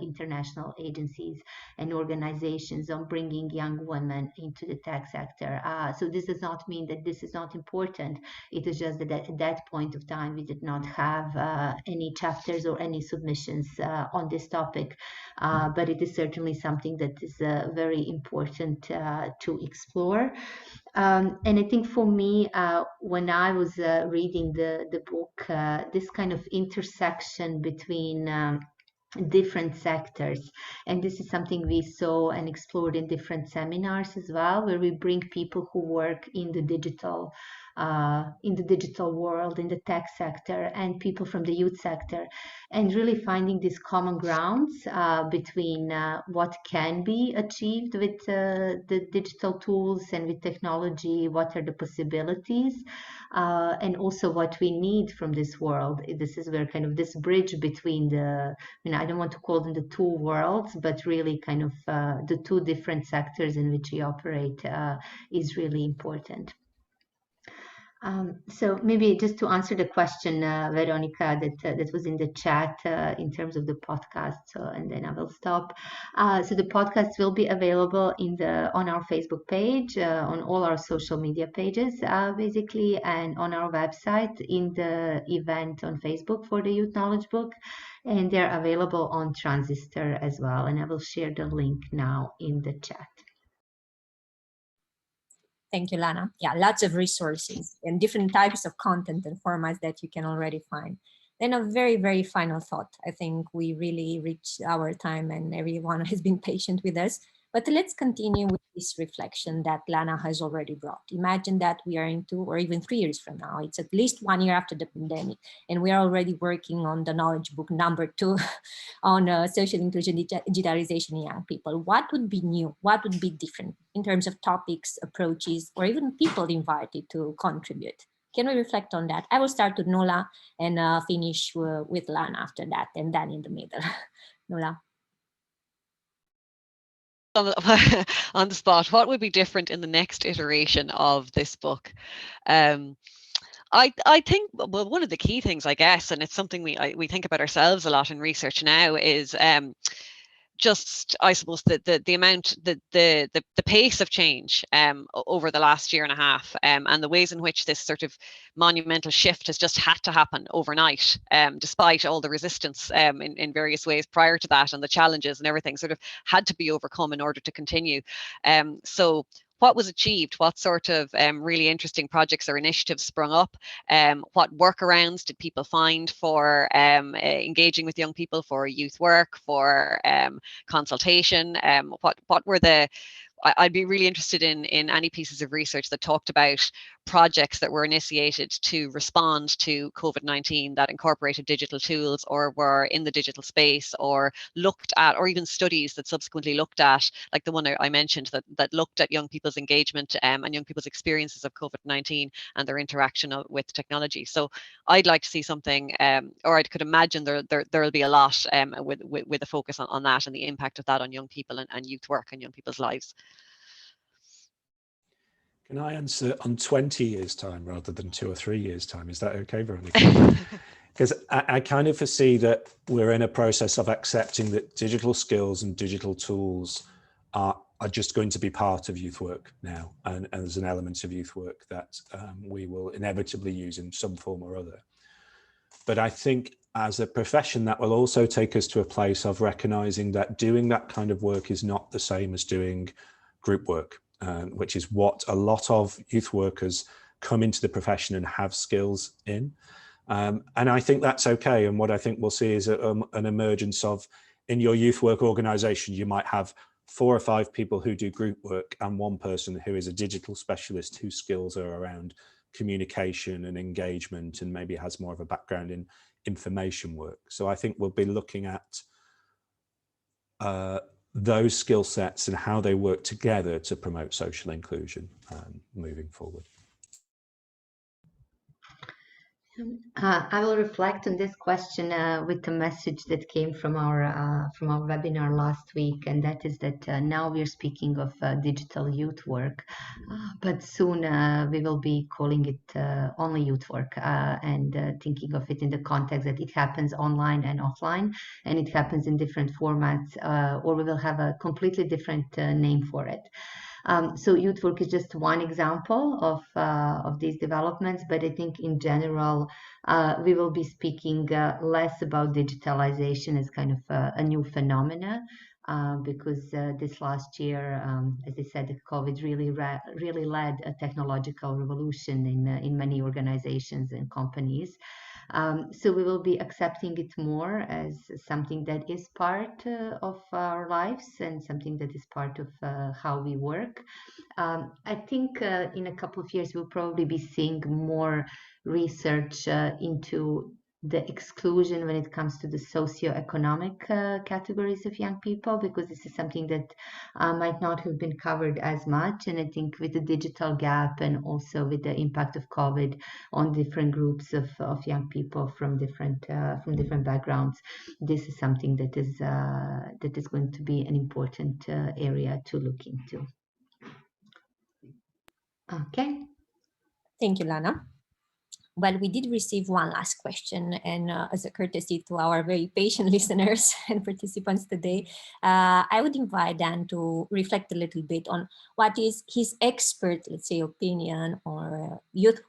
[SPEAKER 1] international agencies and organizations on bringing young women into the tech sector. So this does not mean that this is not important. It is just that at that point of time, we did not have any chapters or any submissions on this topic. But it is certainly something that is very important to explore. And I think for me, when I was reading the book, this kind of intersection between different sectors, and this is something we saw and explored in different seminars as well, where we bring people who work in the digital in the digital world, in the tech sector, and people from the youth sector, and really finding these common grounds between what can be achieved with the digital tools and with technology, what are the possibilities, and also what we need from this world. This is where kind of this bridge between I don't want to call them the two worlds, but really kind of the two different sectors in which we operate is really important. So maybe just to answer the question, Veronica, that was in the chat in terms of the podcast, and then I will stop. So the podcast will be available on our Facebook page, on all our social media pages, basically, and on our website in the event on Facebook for the Youth Knowledge Book, and they're available on Transistor as well. And I will share the link now in the chat.
[SPEAKER 2] Thank you, Lana. Yeah, lots of resources and different types of content and formats that you can already find. Then a very, very final thought. I think we really reached our time and everyone has been patient with us. But let's continue with this reflection that Lana has already brought. Imagine that we are in 2 or even 3 years from now. It's at least 1 year after the pandemic, and we are already working on the knowledge book number 2 on social inclusion, digitalization in young people. What would be new? What would be different in terms of topics, approaches, or even people invited to contribute? Can we reflect on that? I will start with Nola and finish with Lana after that, and then in the middle. Nola.
[SPEAKER 4] On the spot, what would be different in the next iteration of this book? I think, well, one of the key things, I guess, and it's something we think about ourselves a lot in research now, is just, I suppose, the amount, the pace of change over the last year and a half, and the ways in which this sort of monumental shift has just had to happen overnight, despite all the resistance in various ways prior to that, and the challenges and everything sort of had to be overcome in order to continue. So what was achieved? What sort of really interesting projects or initiatives sprung up? What workarounds did people find for engaging with young people, for youth work, for consultation? What were the I'd be really interested in any pieces of research that talked about projects that were initiated to respond to COVID-19 that incorporated digital tools or were in the digital space, or looked at, or even studies that subsequently looked at, like the one I mentioned, that looked at young people's engagement and young people's experiences of COVID-19 and their interaction with technology. So I'd like to see something, or I could imagine there'll be a lot with a focus on that and the impact of that on young people and youth work and young people's lives.
[SPEAKER 3] Can I answer on 20 years' time rather than 2 or 3 years' time? Is that okay, Veronica? Because I kind of foresee that we're in a process of accepting that digital skills and digital tools are just going to be part of youth work now, and there's an element of youth work that we will inevitably use in some form or other. But I think as a profession, that will also take us to a place of recognizing that doing that kind of work is not the same as doing group work. Which is what a lot of youth workers come into the profession and have skills in. And I think that's okay. And what I think we'll see is an emergence of, in your youth work organization, you might have 4 or 5 people who do group work and 1 person who is a digital specialist whose skills are around communication and engagement and maybe has more of a background in information work. So I think we'll be looking at those skill sets and how they work together to promote social inclusion moving forward.
[SPEAKER 1] I will reflect on this question with the message that came from our webinar last week, and that is that now we are speaking of digital youth work, but soon we will be calling it only youth work and thinking of it in the context that it happens online and offline, and it happens in different formats, or we will have a completely different name for it. So youth work is just one example of these developments, but I think in general, we will be speaking less about digitalization as kind of a new phenomena, because this last year, as I said, COVID really led a technological revolution in many organizations and companies. So we will be accepting it more as something that is part of our lives and something that is part of how we work. I think in a couple of years we'll probably be seeing more research into the exclusion when it comes to the socioeconomic categories of young people, because this is something that might not have been covered as much. And I think with the digital gap and also with the impact of COVID on different groups of young people from different backgrounds, this is something that is going to be an important area to look into. Okay.
[SPEAKER 2] Thank you, Lana. Well, we did receive one last question, and as a courtesy to our very patient listeners and participants today, I would invite Dan to reflect a little bit on what is his expert, let's say, opinion, or youth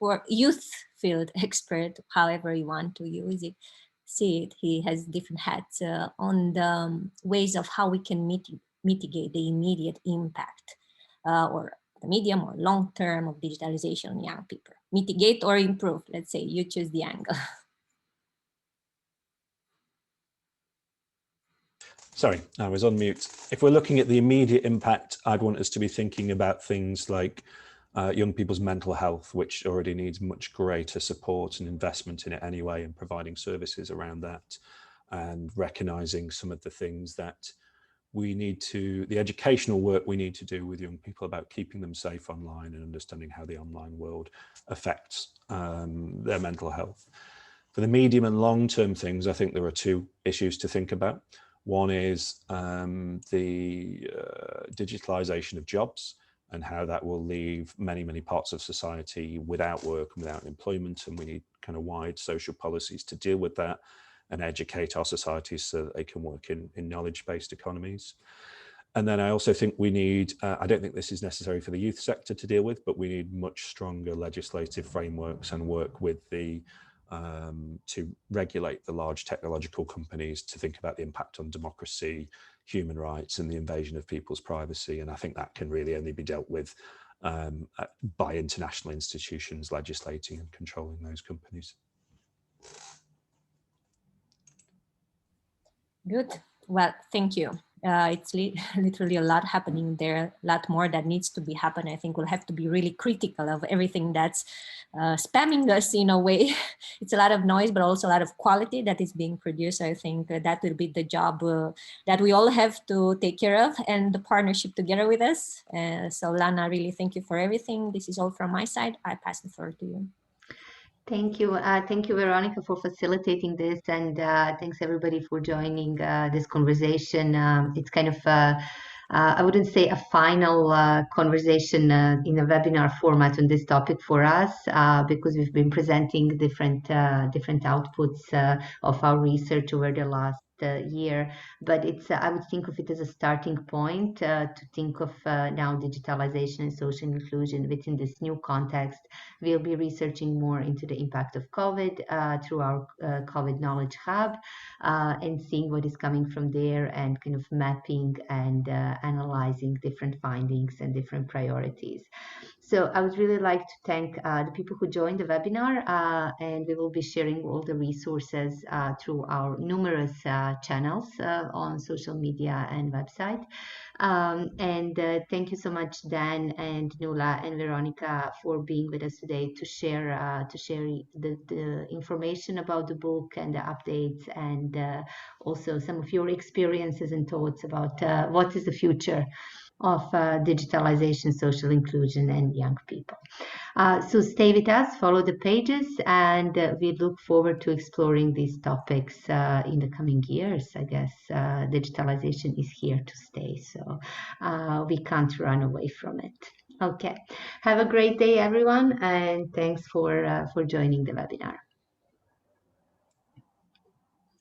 [SPEAKER 2] field expert, however you want to use it. See it. He has different hats on the ways of how we can mitigate the immediate impact or the medium or long term of digitalization on young people. Mitigate or improve, let's say, you choose the angle.
[SPEAKER 3] Sorry, I was on mute. If we're looking at the immediate impact, I'd want us to be thinking about things like young people's mental health, which already needs much greater support and investment in it anyway, and providing services around that, and recognizing some of the things that we need to, the educational work we need to do with young people about keeping them safe online and understanding how the online world affects their mental health. For the medium and long-term things, I think there are two issues to think about. One is the digitalization of jobs and how that will leave many, many parts of society without work and without employment. And we need kind of wide social policies to deal with that and educate our societies so that they can work in knowledge-based economies. And then I also think we need, I don't think this is necessary for the youth sector to deal with, but we need much stronger legislative frameworks and work with the to regulate the large technological companies to think about the impact on democracy, human rights, and the invasion of people's privacy. And I think that can really only be dealt with by international institutions legislating and controlling those companies.
[SPEAKER 2] Good. Well, thank you. It's literally a lot happening there, a lot more that needs to be happening. I think we'll have to be really critical of everything that's spamming us in a way. It's a lot of noise, but also a lot of quality that is being produced. I think that will be the job that we all have to take care of, and the partnership together with us. So Lana, really thank you for everything. This is all from my side. I pass the floor to you.
[SPEAKER 1] Thank you. Thank you, Veronica, for facilitating this, and thanks everybody for joining this conversation. It's kind of, I wouldn't say a final conversation in a webinar format on this topic for us, because we've been presenting different outputs of our research over the last year, but it's I would think of it as a starting point to think of now digitalization and social inclusion within this new context. We'll be researching more into the impact of COVID through our COVID Knowledge Hub and seeing what is coming from there and kind of mapping and analyzing different findings and different priorities. So I would really like to thank the people who joined the webinar, and we will be sharing all the resources through our numerous channels on social media and website. And thank you so much, Dan and Nuala and Veronica, for being with us today to share the information about the book and the updates, and also some of your experiences and thoughts about what is the future of digitalization, social inclusion, and young people. So stay with us, follow the pages, and we look forward to exploring these topics in the coming years. I guess digitalization is here to stay, so we can't run away from it. Okay, have a great day, everyone, and thanks for joining the webinar.